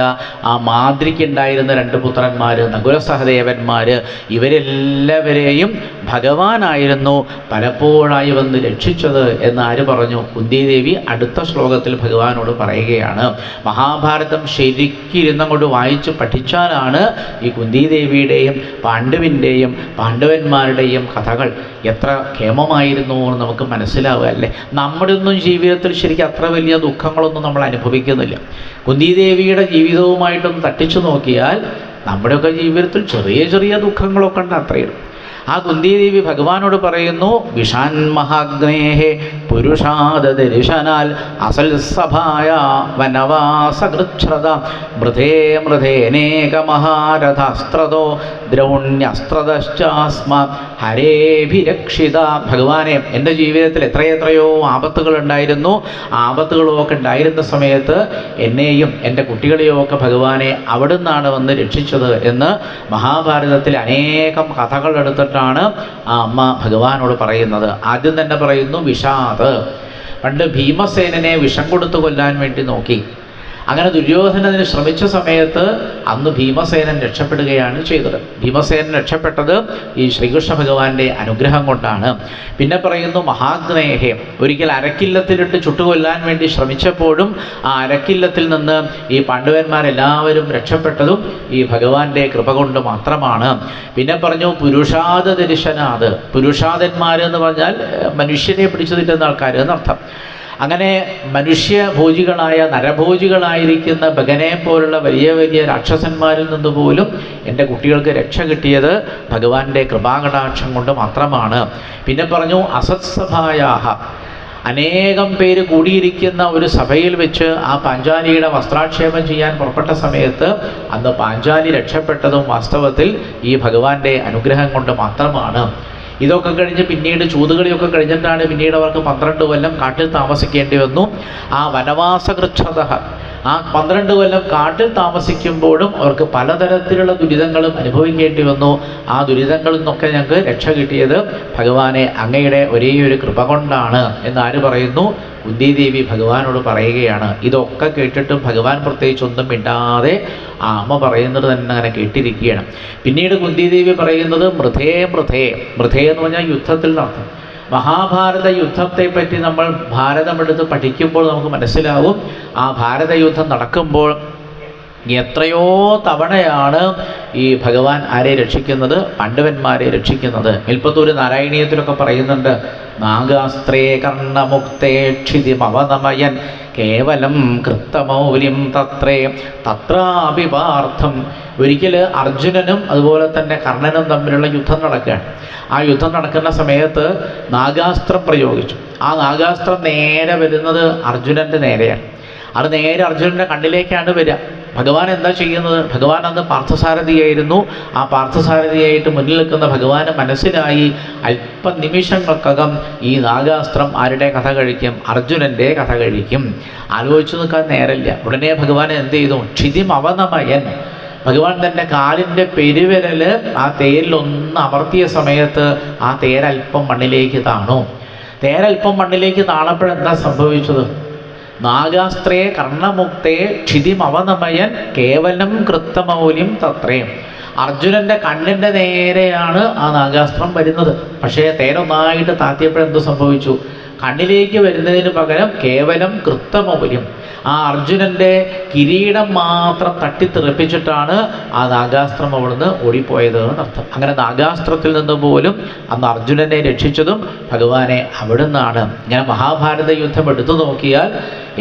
ആ മാദ്രിക്കുണ്ടായിരുന്ന 2 പുത്രന്മാർ, നകുലസഹദേവന്മാർ, ഇവരെല്ലാവരെയും ഭഗവാനായിരുന്നു പലപ്പോഴായി വന്ന് രക്ഷിച്ചത് എന്ന് ആര് പറഞ്ഞു? കുന്തിദേവി അടുത്ത ശ്ലോകത്തിൽ ഭഗവാനോട് പറയുകയാണ്. മഹാഭാരതം ശരിക്കിരുന്നങ്ങോട്ട് വായിച്ച് പഠിച്ചാലാണ് ഈ കുന്തിദേവിയുടെയും പാണ്ഡുവിൻ്റെയും പാണ്ഡവന്മാരുടെയും കഥകൾ എത്ര ക്ഷേമമായിരുന്നു എന്ന് നമുക്ക് മനസ്സിലാവുക അല്ലേ? നമ്മുടെ ഒന്നും ജീവിതത്തിൽ ശരിക്കും അത്ര വലിയ ദുഃഖങ്ങളൊന്നും നമ്മൾ അനുഭവിക്കുന്നില്ല. കുന്തിദേവിയുടെ ജീവിതവുമായിട്ടൊന്ന് തട്ടിച്ചു നോക്കിയാൽ നമ്മുടെയൊക്കെ ജീവിതത്തിൽ ചെറിയ ദുഃഖങ്ങളൊക്കെ ഉണ്ട്, അത്രയും. ആ കുന്തിദേവി ഭഗവാനോട് പറയുന്നു, വിഷാൻ മഹാഗ്നേഹേ പുരുഷാദർശനാൽ അസൽസഭായ വനവാസകൃച്ഛ്രത മൃധേനേക മഹാരഥാസ്ത്രതോ ദ്രൗണ്യസ്ത്രതശ്ചാസ്മ ഹരേഭിരക്ഷിത. ഭഗവാനെ, എൻ്റെ ജീവിതത്തിൽ എത്രയോ ആപത്തുകളുണ്ടായിരുന്നു. ആപത്തുകളൊക്കെ ഉണ്ടായിരുന്ന സമയത്ത് എന്നെയും എൻ്റെ കുട്ടികളെയോ ഒക്കെ ഭഗവാനെ അവിടുന്നാണ് വന്ന് രക്ഷിച്ചത് എന്ന് മഹാഭാരതത്തിൽ അനേകം കഥകൾ എടുത്തിട്ടാണ് ആ അമ്മ ഭഗവാനോട് പറയുന്നത്. ആദ്യം തന്നെ പറയുന്നു വിഷാദ്. പണ്ട് ഭീമസേനനെ വിഷം കൊടുത്ത് കൊല്ലാൻ വേണ്ടി നോക്കി. അങ്ങനെ ദുര്യോധനന് ശ്രമിച്ച സമയത്ത് അന്ന് ഭീമസേനൻ രക്ഷപ്പെടുകയാണ് ചെയ്തത്. ഭീമസേനൻ രക്ഷപ്പെട്ടത് ഈ ശ്രീകൃഷ്ണ ഭഗവാന്റെ അനുഗ്രഹം കൊണ്ടാണ്. പിന്നെ പറയുന്നു മഹാഗ്നേഹേ, ഒരിക്കൽ അരക്കില്ലത്തിലിട്ട് ചുട്ടുകൊല്ലാൻ വേണ്ടി ശ്രമിച്ചപ്പോഴും ആ അരക്കില്ലത്തിൽ നിന്ന് ഈ പാണ്ഡവന്മാരെല്ലാവരും രക്ഷപ്പെട്ടതും ഈ ഭഗവാന്റെ കൃപ കൊണ്ട് മാത്രമാണ്. പിന്നെ പറഞ്ഞു പുരുഷാദ ദർശനാത്, പുരുഷാദന്മാരെന്ന് പറഞ്ഞാൽ മനുഷ്യരെ പിടിച്ചു തിന്നുന്ന ആൾക്കാർ എന്നർത്ഥം. അങ്ങനെ മനുഷ്യഭോജികളായ നരഭോജികളായിരിക്കുന്ന ഭഗനെ പോലുള്ള വലിയ വലിയ രാക്ഷസന്മാരിൽ നിന്ന് പോലും എൻ്റെ കുട്ടികൾക്ക് രക്ഷ കിട്ടിയത് ഭഗവാന്റെ കൃപാകടാക്ഷം കൊണ്ട് മാത്രമാണ്. പിന്നെ പറഞ്ഞു അസത്സഭായാഹ, അനേകം പേര് കൂടിയിരിക്കുന്ന ഒരു സഭയിൽ വെച്ച് ആ പാഞ്ചാലിയുടെ വസ്ത്രാക്ഷേപം ചെയ്യാൻ പുറപ്പെട്ട സമയത്ത് അന്ന് പാഞ്ചാലി രക്ഷപ്പെട്ടതും വാസ്തവത്തിൽ ഈ ഭഗവാന്റെ അനുഗ്രഹം കൊണ്ട് മാത്രമാണ്. ഇതൊക്കെ കഴിഞ്ഞ് പിന്നീട് ചൂതുകളിയൊക്കെ കഴിഞ്ഞിട്ടാണ് പിന്നീട് അവർക്ക് 12 കൊല്ലം കാട്ടിൽ താമസിക്കേണ്ടി വന്നു. ആ വനവാസകൃച്ഛത, ആ 12 കൊല്ലം കാട്ടിൽ താമസിക്കുമ്പോഴും അവർക്ക് പലതരത്തിലുള്ള ദുരിതങ്ങളും അനുഭവിക്കേണ്ടി വന്നു. ആ ദുരിതങ്ങളിൽ നിന്നൊക്കെ ഞങ്ങൾക്ക് രക്ഷ കിട്ടിയത് ഭഗവാനെ അങ്ങയുടെ ഒരേ ഒരു കൃപ കൊണ്ടാണ് എന്നാര് പറയുന്നു? കുന്തിദേവി ഭഗവാനോട് പറയുകയാണ്. ഇതൊക്കെ കേട്ടിട്ടും ഭഗവാൻ പ്രത്യേകിച്ച് ഒന്നും മിണ്ടാതെ ആ അമ്മ പറയുന്നത് തന്നെ അങ്ങനെ കേട്ടിരിക്കുകയാണ്. പിന്നീട് കുന്തിദേവി പറയുന്നത് മൃഥേ മൃഥേ, മൃഥേ എന്ന് പറഞ്ഞാൽ യുദ്ധത്തിൽ നടത്തും. മഹാഭാരത യുദ്ധത്തെപ്പറ്റി നമ്മൾ ഭാരതമെടുത്ത് പഠിക്കുമ്പോൾ നമുക്ക് മനസ്സിലാവും, ആ ഭാരത യുദ്ധം നടക്കുമ്പോൾ എത്രയോ തവണയാണ് ഈ ഭഗവാൻ ആരെ രക്ഷിക്കുന്നത്? പാണ്ഡവന്മാരെ രക്ഷിക്കുന്നത്. മേൽപ്പത്തൂര് നാരായണീയത്തിലൊക്കെ പറയുന്നുണ്ട്, നാഗാസ്ത്രേ കർണമുക്തേ ക്ഷിതിമവനമയൻ കേവലം കൃത്തമൗലിം തത്രേ തത്രാഭിപാർത്ഥം. ഒരിക്കൽ അർജുനനും അതുപോലെ തന്നെ കർണനും തമ്മിലുള്ള യുദ്ധം നടക്കുകയാണ്. ആ യുദ്ധം നടക്കുന്ന സമയത്ത് നാഗാസ്ത്രം പ്രയോഗിച്ചു. ആ നാഗാസ്ത്രം നേരെ വരുന്നത് അർജുനൻ്റെ നേരെയാണ്. അത് നേരെ അർജുനൻ്റെ കണ്ണിലേക്കാണ് വരിക. ഭഗവാൻ എന്താ ചെയ്യുന്നത്? ഭഗവാൻ അന്ന് പാർത്ഥസാരഥിയായിരുന്നു. ആ പാർത്ഥസാരഥിയായിട്ട് മുന്നിൽ നിൽക്കുന്ന ഭഗവാന് മനസ്സിലായി അല്പനിമിഷങ്ങൾക്കകം ഈ നാഗാസ്ത്രം ആരുടെ കഥ കഴിക്കും? അർജുനൻ്റെ കഥ കഴിക്കും. ആലോചിച്ചു നിൽക്കാൻ നേരമില്ല. ഉടനെ ഭഗവാൻ എന്ത് ചെയ്തു? ക്ഷിതിം അവനമയൻ, ഭഗവാൻ തൻ്റെ കാലിൻ്റെ പെരുവിരൽ ആ തേരിലൊന്ന് അമർത്തിയ സമയത്ത് ആ തേരൽപ്പം മണ്ണിലേക്ക് താണു. തേരൽപ്പം മണ്ണിലേക്ക് താണപ്പോഴെന്താ സംഭവിച്ചത്? നാഗാസ്ത്രേ കർണമുക്തേ ക്ഷിതിമവനമയൻ കേവലം കൃത്തമൗലിം തത്രേ. അർജുനൻ്റെ കണ്ണിൻ്റെ നേരെയാണ് ആ നാഗാസ്ത്രം വരുന്നത്. പക്ഷേ തേരൊന്നായിട്ട് താത്തിയപ്പോഴെന്ത് സംഭവിച്ചു? കണ്ണിലേക്ക് വരുന്നതിന് പകരം കേവലം കൃത്തമൗലിം, ആ അർജുനൻ്റെ കിരീടം മാത്രം തട്ടിത്തെറിപ്പിച്ചിട്ടാണ് ആ നാഗാസ്ത്രം അവിടുന്ന് ഓടിപ്പോയത് എന്നർത്ഥം. അങ്ങനെ നാഗാസ്ത്രത്തിൽ നിന്ന് പോലും അന്ന് അർജുനനെ രക്ഷിച്ചതും ഭഗവാനെ അവിടുന്നാണ്. ഇങ്ങനെ മഹാഭാരത യുദ്ധം എടുത്തു നോക്കിയാൽ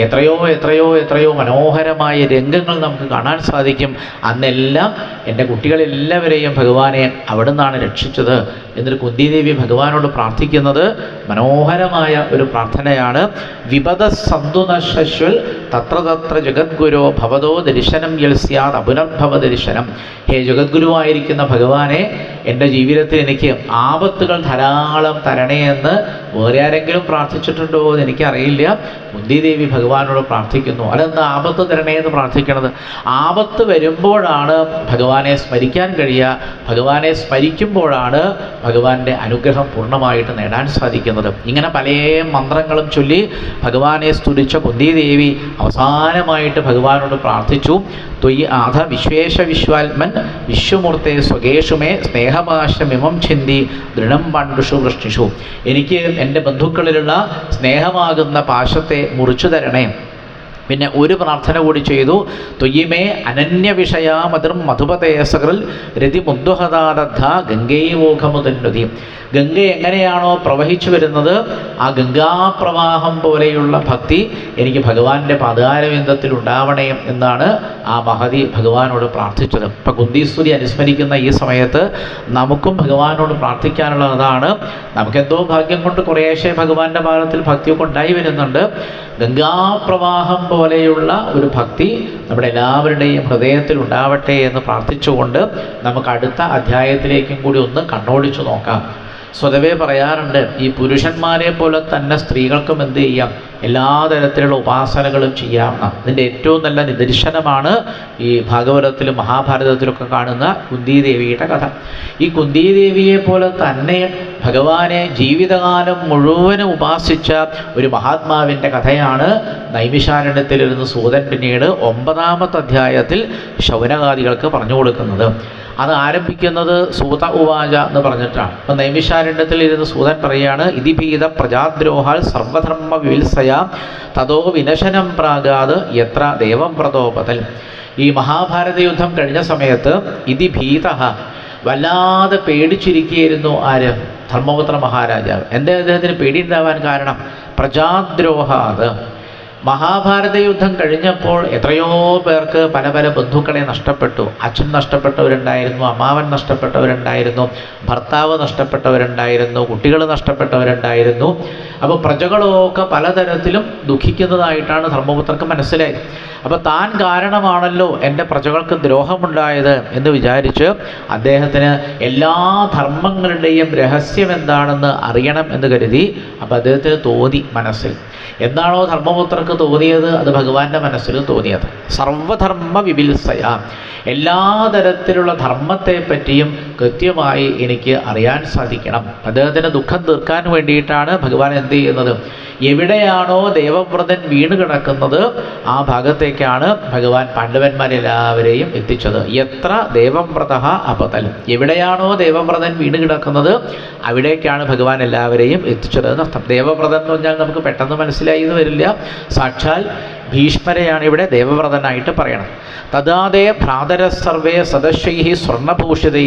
എത്രയോ എത്രയോ എത്രയോ മനോഹരമായ രംഗങ്ങൾ നമുക്ക് കാണാൻ സാധിക്കും. അന്നെല്ലാം എൻ്റെ കുട്ടികളെല്ലാവരെയും ഭഗവാനെ അവിടുന്നാണ് രക്ഷിച്ചത് എന്നൊരു കുന്തിദേവി ഭഗവാനോട് പ്രാർത്ഥിക്കുന്നത് മനോഹരമായ ഒരു പ്രാർത്ഥനയാണ്. വിപദ സന്തുനശ്വൽ തത്ര തത്ര ജഗദ്ഗുരോ ഭവതോ ദർശനം യൽ സ്യാദ് അപുനർഭവ ദർശനം. ഹേ ജഗദ്ഗുരുവായിരിക്കുന്ന ഭഗവാനെ, എൻ്റെ ജീവിതത്തിൽ എനിക്ക് ആപത്തുകൾ ധാരാളം തരണേ എന്ന് വേറെ ആരെങ്കിലും പ്രാർത്ഥിച്ചിട്ടുണ്ടോ എന്ന് എനിക്കറിയില്ല. കുന്തിദേവി ഭഗവാനോട് പ്രാർത്ഥിക്കുന്നു. അതെന്താ ആപത്ത് തരണേ എന്ന് പ്രാർത്ഥിക്കണത്? ആപത്ത് വരുമ്പോഴാണ് ഭഗവാനെ സ്മരിക്കാൻ കഴിയുക. ഭഗവാനെ സ്മരിക്കുമ്പോഴാണ് ഭഗവാന്റെ അനുഗ്രഹം പൂർണ്ണമായിട്ട് നേടാൻ സാധിക്കുന്നത്. ഇങ്ങനെ പല മന്ത്രങ്ങളും ചൊല്ലി ഭഗവാനെ സ്തുതിച്ച കുന്തിദേവി അവസാനമായിട്ട് ഭഗവാനോട് പ്രാർത്ഥിച്ചു. ത്വയി ആധ വിശ്വേശ വിശ്വാത്മൻ വിശ്വമൂർത്തെ സ്വകേഷുമേ സ്നേഹപാശമിമം ചിന്തി ദൃഢം പണ്ടുഷു വൃഷ്ടിഷു. എനിക്ക് എൻ്റെ ബന്ധുക്കളിലുള്ള സ്നേഹമാകുന്ന പാശത്തെ മുറിച്ചു തരണേ. പിന്നെ ഒരു പ്രാർത്ഥന കൂടി ചെയ്തു. ത്വയിമേ അനന്യ വിഷയാമതിർ മധുപതേസകൃൽ രതി മുദ്വഹദാദദ്ധ ഗംഗൈവോഖമുതന്നുതി. ഗംഗ എങ്ങനെയാണോ പ്രവഹിച്ചു വരുന്നത്, ആ ഗംഗാപ്രവാഹം പോലെയുള്ള ഭക്തി എനിക്ക് ഭഗവാന്റെ പാദാരവിന്ദത്തിൽ ഉണ്ടാവണേ എന്നാണ് ആ മഹതി ഭഗവാനോട് പ്രാർത്ഥിച്ചത്. ഇപ്പം കുന്തിസ്തുതി അനുസ്മരിക്കുന്ന ഈ സമയത്ത് നമുക്കും ഭഗവാനോട് പ്രാർത്ഥിക്കാനുള്ളതാണ്. നമുക്കെന്തോ ഭാഗ്യം കൊണ്ട് കുറേശ്ശെ ഭഗവാന്റെ പാദത്തിൽ ഭക്തിയൊക്കെ ഉണ്ടായി വരുന്നുണ്ട്. ഗംഗാപ്രവാഹം പോലെയുള്ള ഒരു ഭക്തി നമ്മുടെ എല്ലാവരുടെയും ഹൃദയത്തിൽ ഉണ്ടാവട്ടെ എന്ന് പ്രാർത്ഥിച്ചുകൊണ്ട് നമുക്ക് അടുത്ത അധ്യായത്തിലേക്കും കൂടി ഒന്ന് കണ്ണോടിച്ചു നോക്കാം. സ്വതവേ പറയാറുണ്ട്, ഈ പുരുഷന്മാരെ പോലെ തന്നെ സ്ത്രീകൾക്കും എന്ത് ചെയ്യാം? എല്ലാ തരത്തിലുള്ള ഉപാസനകളും ചെയ്യാമെന്നാണ്. ഇതിൻ്റെ ഏറ്റവും നല്ല നിദർശനമാണ് ഈ ഭാഗവതത്തിലും മഹാഭാരതത്തിലൊക്കെ കാണുന്ന കുന്തിദേവിയുടെ കഥ. ഈ കുന്തിദേവിയെ പോലെ തന്നെ ഭഗവാനെ ജീവിതകാലം മുഴുവനും ഉപാസിച്ച ഒരു മഹാത്മാവിൻ്റെ കഥയാണ് നൈമിഷാരണ്യത്തിലിരുന്ന് സൂതൻ പിന്നീട് 9ാമത്തെ അധ്യായത്തിൽ ശൗനകാദികൾക്ക് പറഞ്ഞു കൊടുക്കുന്നത്. അത് ആരംഭിക്കുന്നത് സൂത ഉവാച എന്ന് പറഞ്ഞിട്ടാണ്. അപ്പം നൈമിഷാരണ്യത്തിൽ ഇരുന്ന് സൂതൻ പറയുകയാണ്, ഇതിഭീത പ്രജാദ്രോഹാൽ സർവധർമ്മ വിവിത്സയ തതോ വിനശനം പ്രാഗാത് യത്ര ദേവം വ്രതോപതൽ. ഈ മഹാഭാരത യുദ്ധം കഴിഞ്ഞ സമയത്ത് ഇതിഭീത വല്ലാതെ പേടിച്ചിരിക്കുകയായിരുന്നു ആര്? ധർമ്മപുത്ര മഹാരാജാവ്. എന്താ അദ്ദേഹത്തിന് പേടിയുണ്ടാവാൻ കാരണം? പ്രജാദ്രോഹാത്. മഹാഭാരത യുദ്ധം കഴിഞ്ഞപ്പോൾ എത്രയോ പേർക്ക് പല പല ബന്ധുക്കളെ നഷ്ടപ്പെട്ടു. അച്ഛൻ നഷ്ടപ്പെട്ടവരുണ്ടായിരുന്നു, അമ്മാവൻ നഷ്ടപ്പെട്ടവരുണ്ടായിരുന്നു, ഭർത്താവ് നഷ്ടപ്പെട്ടവരുണ്ടായിരുന്നു, കുട്ടികൾ നഷ്ടപ്പെട്ടവരുണ്ടായിരുന്നു. അപ്പോൾ പ്രജകളൊക്കെ പലതരത്തിലും ദുഃഖിക്കുന്നതായിട്ടാണ് ധർമ്മപുത്രർക്ക് മനസ്സിലായത്. അപ്പോൾ താൻ കാരണമാണല്ലോ എൻ്റെ പ്രജകൾക്ക് ദ്രോഹമുണ്ടായത് എന്ന് വിചാരിച്ച് അദ്ദേഹത്തിന് എല്ലാ ധർമ്മങ്ങളുടെയും രഹസ്യം എന്താണെന്ന് അറിയണം എന്ന് കരുതി. അപ്പോൾ അദ്ദേഹത്തിന് തോന്നി മനസ്സിൽ, എന്താണോ ധർമ്മപുത്രർക്ക് തോന്നിയത് അത് ഭഗവാന്റെ മനസ്സിലും തോന്നിയത്. സർവധർമ്മ വിപിത്സയ, എല്ലാ തരത്തിലുള്ള ധർമ്മത്തെ പറ്റിയും കൃത്യമായി എനിക്ക് അറിയാൻ സാധിക്കണം. അദ്ദേഹത്തിന് ദുഃഖം തീർക്കാൻ വേണ്ടിയിട്ടാണ് ഭഗവാൻ എന്ത് ചെയ്യുന്നത്? എവിടെയാണോ ദേവവ്രതൻ വീണ് കിടക്കുന്നത് ആ ഭാഗത്തേക്കാണ് ഭഗവാൻ പാണ്ഡവന്മാരെല്ലാവരെയും എത്തിച്ചത്. എത്ര ദേവവ്രത അപതൽ, എവിടെയാണോ ദേവവ്രതൻ വീണ് കിടക്കുന്നത് അവിടേക്കാണ് ഭഗവാൻ എല്ലാവരെയും എത്തിച്ചത് എന്നർത്ഥം. ദേവവ്രതൻ എന്ന് പറഞ്ഞാൽ നമുക്ക് പെട്ടെന്ന് മനസ്സിലായി എന്ന് വരില്ല. സാക്ഷാൽ ഭീഷ്മരെയാണ് ഇവിടെ ദേവവ്രതനായിട്ട് പറയണം. തഥാദേ ഭ്രാതര സർവേ സദസ്യൈ സ്വർണഭൂഷിതൈ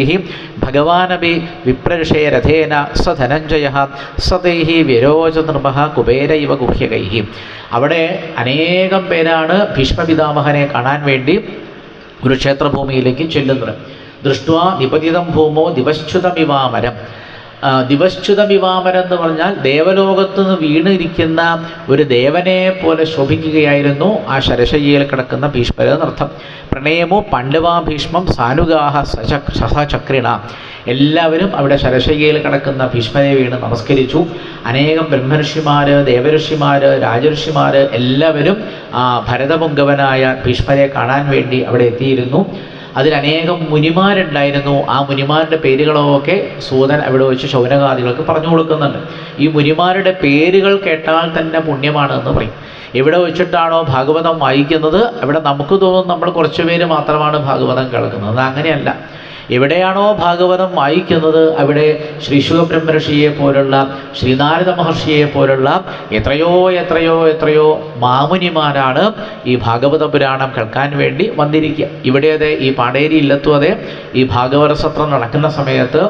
ഭഗവാനപി വിപ്രർഷേ രഥേന സ ധനഞ്ജയ സതൈ വിരോച നൃപ കുബേര ഇവ ഗുഹ്യകൈ. അവിടെ അനേകം പേരാണ് ഭീഷ്മപിതാമഹനെ കാണാൻ വേണ്ടി കുരുക്ഷേത്രഭൂമിയിലേക്ക് ചെല്ലുന്നത്. ദൃഷ്ട്വാ നിപതിതം ഭൂമോ ദിവശ്ചുതമിവാമരം. ദിവശ്ചുതമിവാമരം എന്ന് പറഞ്ഞാൽ ദേവലോകത്ത് നിന്ന് വീണിരിക്കുന്ന ഒരു ദേവനെ പോലെ ശോഭിക്കുകയായിരുന്നു ആ ശരശയ്യയിൽ കിടക്കുന്ന ഭീഷ്മരെന്നർത്ഥം. പ്രണയമോ പണ്ഡവാ ഭീഷ്മം സാനുഗാഹ സഹചക്രിണ. എല്ലാവരും അവിടെ ശരശയ്യയിൽ കിടക്കുന്ന ഭീഷ്മരെ വീണ് നമസ്കരിച്ചു. അനേകം ബ്രഹ്മഋഷിമാർ, ദേവഋഷിമാർ, രാജഋഷിമാർ എല്ലാവരും ഭരതപുങ്കവനായ ഭീഷ്മരെ കാണാൻ വേണ്ടി അവിടെ എത്തിയിരുന്നു. അതിലനേകം മുനിമാരുണ്ടായിരുന്നു. ആ മുനിമാരുടെ പേരുകളൊക്കെ സൂതൻ അവിടെ വെച്ച് ശൗനകാദികൾക്ക് പറഞ്ഞു കൊടുക്കുന്നുണ്ട്. ഈ മുനിമാരുടെ പേരുകൾ കേട്ടാൽ തന്നെ പുണ്യമാണ് എന്ന് പറയും. എവിടെ വെച്ചിട്ടാണോ ഭാഗവതം വായിക്കുന്നത് അവിടെ നമുക്ക് തോന്നും നമ്മൾ കുറച്ച് പേര് മാത്രമാണ് ഭാഗവതം കേൾക്കുന്നത്. അത് അങ്ങനെയല്ല. എവിടെയാണോ ഭാഗവതം വായിക്കുന്നത് അവിടെ ശ്രീ ശുഖബ്രഹ്മർഷിയെ പോലുള്ള, ശ്രീനാരദ മഹർഷിയെ പോലുള്ള എത്രയോ എത്രയോ എത്രയോ മാമുനിമാരാണ് ഈ ഭാഗവത പുരാണം കേൾക്കാൻ വേണ്ടി വന്നിരിക്കുക. ഇവിടെ അതെ, ഈ പാടേരി ഇല്ലത്തും അതെ, ഈ ഭാഗവത സത്രം നടക്കുന്ന സമയത്ത്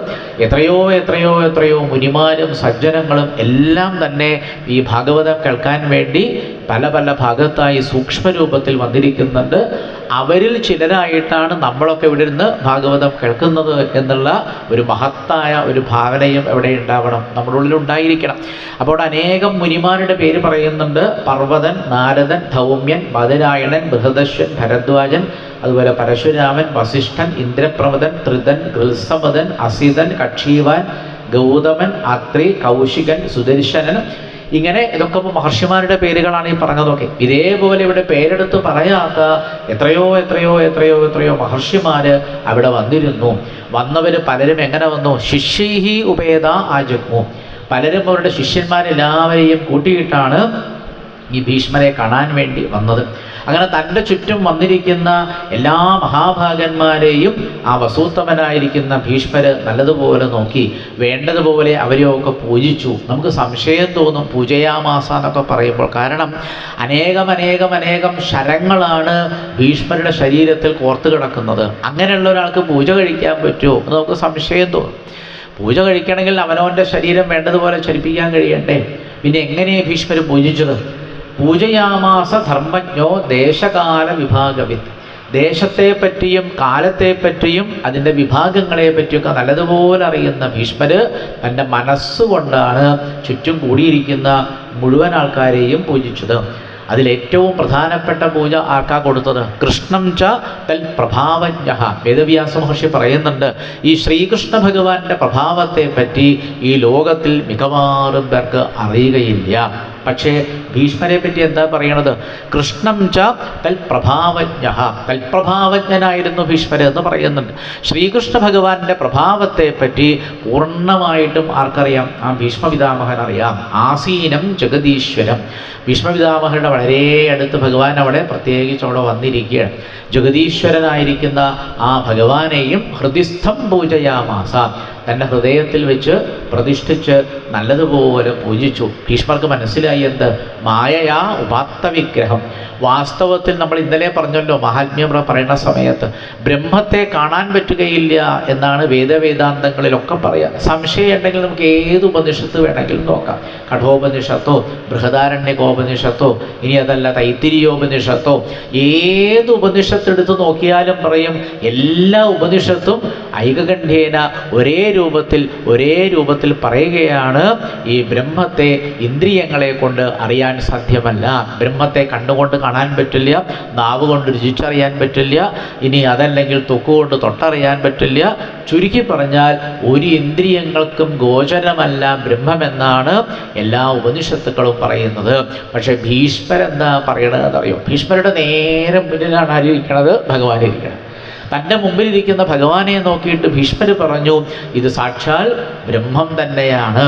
എത്രയോ എത്രയോ എത്രയോ മുനിമാരും സജ്ജനങ്ങളും എല്ലാം തന്നെ ഈ ഭാഗവതം കേൾക്കാൻ വേണ്ടി പല പല ഭാഗത്തായി സൂക്ഷ്മരൂപത്തിൽ വന്നിരിക്കുന്നുണ്ട്. അവരിൽ ചിലരായിട്ടാണ് നമ്മളൊക്കെ ഇവിടെ ഇരുന്ന് ഭാഗവതം കേൾക്കുന്നത് എന്നുള്ള ഒരു മഹത്തായ ഒരു ഭാവനയും എവിടെ ഉണ്ടാവണം, നമ്മുടെ ഉള്ളിൽ ഉണ്ടായിരിക്കണം. അപ്പോൾ അനേകം മുനിമാരുടെ പേര് പറയുന്നുണ്ട്. പർവ്വതൻ, നാരദൻ, ധൗമ്യൻ, ബദരായണൻ, ബൃഹദശ്വൻ, ഭരദ്വാജൻ, അതുപോലെ പരശുരാമൻ, വസിഷ്ഠൻ, ഇന്ദ്രപ്രമദൻ, ത്രിതൻ, ഗൃത്സമദൻ, അസിതൻ, കക്ഷീവാൻ, ഗൗതമൻ, അത്രി, കൗശികൻ, സുദർശനൻ. ഇങ്ങനെ ഇതൊക്കെ മഹർഷിമാരുടെ പേരുകളാണ് ഈ പറഞ്ഞതൊക്കെ. ഇതേപോലെ ഇവിടെ പേരെടുത്ത് പറയാത്ത എത്രയോ എത്രയോ എത്രയോ എത്രയോ മഹർഷിമാർ അവിടെ വന്നിരുന്നു. വന്നവർ പലരും എങ്ങനെ വന്നു? ശിഷ്യൈഹി ഉപേദ ആജഗ്മു. പലരും അവരുടെ ശിഷ്യന്മാരെല്ലാവരെയും കൂട്ടിയിട്ടാണ് ഈ ഭീഷ്മരെ കാണാൻ വേണ്ടി വന്നത്. അങ്ങനെ തൻ്റെ ചുറ്റും വന്നിരിക്കുന്ന എല്ലാ മഹാഭാഗന്മാരെയും ആ വസൂത്തമനായിരിക്കുന്ന ഭീഷ്മര് നല്ലതുപോലെ നോക്കി വേണ്ടതുപോലെ അവരെയൊക്കെ പൂജിച്ചു. നമുക്ക് സംശയം തോന്നും പൂജയാമാസ എന്നൊക്കെ പറയുമ്പോൾ. കാരണം അനേകം അനേകം അനേകം ശരങ്ങളാണ് ഭീഷ്മരുടെ ശരീരത്തിൽ കോർത്ത് കിടക്കുന്നത്. അങ്ങനെയുള്ള ഒരാൾക്ക് പൂജ കഴിക്കാൻ പറ്റുമോ എന്ന് നമുക്ക് സംശയം തോന്നും. പൂജ കഴിക്കണമെങ്കിൽ അവനവൻ്റെ ശരീരം വേണ്ടതുപോലെ ചലിപ്പിക്കാൻ കഴിയണ്ടേ? പിന്നെ എങ്ങനെയാണ് ഭീഷ്മര് പൂജിച്ചത്? പൂജയാമാസ ധർമ്മജ്ഞോ ദേശകാല വിഭാഗവിത്ത്. ദേശത്തെപ്പറ്റിയും കാലത്തെപ്പറ്റിയും അതിൻ്റെ വിഭാഗങ്ങളെ പറ്റിയൊക്കെ നല്ലതുപോലെ അറിയുന്ന ഭീഷ്മര് തൻ്റെ മനസ്സുകൊണ്ടാണ് ചുറ്റും കൂടിയിരിക്കുന്ന മുഴുവൻ ആൾക്കാരെയും പൂജിച്ചത്. അതിലേറ്റവും പ്രധാനപ്പെട്ട പൂജ ആർക്കാ കൊടുത്തത്? കൃഷ്ണം ച തൽ പ്രഭാവജ്ഞ. വേദവ്യാസ മഹർഷി പറയുന്നുണ്ട്, ഈ ശ്രീകൃഷ്ണ ഭഗവാന്റെ പ്രഭാവത്തെ പറ്റി ഈ ലോകത്തിൽ മിക്കവാറും പേർക്ക് അറിയുകയില്ല. പക്ഷേ ഭീഷ്മരെ പറ്റി എന്താ പറയണത്? കൃഷ്ണം ച തൽപ്രഭാവജ്ഞ, തൽപ്രഭാവജ്ഞനായിരുന്നു ഭീഷ്മര് എന്ന് പറയുന്നുണ്ട്. ശ്രീകൃഷ്ണ ഭഗവാന്റെ പ്രഭാവത്തെ പറ്റി പൂർണ്ണമായിട്ടും ആർക്കറിയാം? ആ ഭീഷ്മപിതാമഹൻ അറിയാം. ആസീനം ജഗദീശ്വരം, ഭീഷ്മപിതാമഹരുടെ വളരെ അടുത്ത് ഭഗവാൻ അവിടെ പ്രത്യേകിച്ച് അവിടെ വന്നിരിക്കുകയാണ്. ജഗദീശ്വരനായിരിക്കുന്ന ആ ഭഗവാനെയും ഹൃദിസ്ഥം പൂജയാമാസ, തൻ്റെ ഹൃദയത്തിൽ വെച്ച് പ്രതിഷ്ഠിച്ച് നല്ലതുപോലെ പൂജിച്ചു. ഭീഷ്മർക്ക് മനസ്സിലായി എന്ത്? മായയാ ഉപാത്ത വിഗ്രഹം. വാസ്തവത്തിൽ നമ്മൾ ഇന്നലെ പറഞ്ഞല്ലോ, മഹാത്മ്യം പറയുന്ന സമയത്ത് ബ്രഹ്മത്തെ കാണാൻ പറ്റുകയില്ല എന്നാണ് വേദവേദാന്തങ്ങളിലൊക്കെ പറയുക. സംശയം ഉണ്ടെങ്കിൽ നമുക്ക് ഏത് ഉപനിഷത്ത് വേണമെങ്കിലും നോക്കാം. കഠോപനിഷത്തോ ബൃഹദാരണ്യകോപനിഷത്തോ ഇനി അതല്ല തൈത്തിരിയോപനിഷത്തോ ഏത് ഉപനിഷത്തെടുത്ത് നോക്കിയാലും പറയും, എല്ലാ ഉപനിഷത്തും ഐകകണ്ഠ്യേന ഒരേ രൂപത്തിൽ പറയുകയാണ്, ഈ ബ്രഹ്മത്തെ ഇന്ദ്രിയങ്ങളെ കൊണ്ട് അറിയാൻ സാധ്യമല്ല. ബ്രഹ്മത്തെ കണ്ണുകൊണ്ട് കാണാൻ പറ്റില്ല, നാവ് കൊണ്ട് രുചിച്ചറിയാൻ പറ്റില്ല, ഇനി അതല്ലെങ്കിൽ തൊക്കുകൊണ്ട് തൊട്ടറിയാൻ പറ്റില്ല. ചുരുക്കി പറഞ്ഞാൽ ഒരു ഇന്ദ്രിയങ്ങൾക്കും ഗോചരമല്ല ബ്രഹ്മമെന്നാണ് എല്ലാ ഉപനിഷത്തുക്കളും പറയുന്നത്. പക്ഷേ ഭീഷ്മരെന്താ പറയണതെന്നറിയോ? ഭീഷ്മരുടെ നേരെ മുന്നിലാണ് ആരിയിരിക്കണത്? ഭഗവാൻ ഇരിക്കണം. തൻ്റെ മുമ്പിലിരിക്കുന്ന ഭഗവാനെ നോക്കിയിട്ട് ഭീഷ്മര് പറഞ്ഞു, ഇത് സാക്ഷാൽ ബ്രഹ്മം തന്നെയാണ്.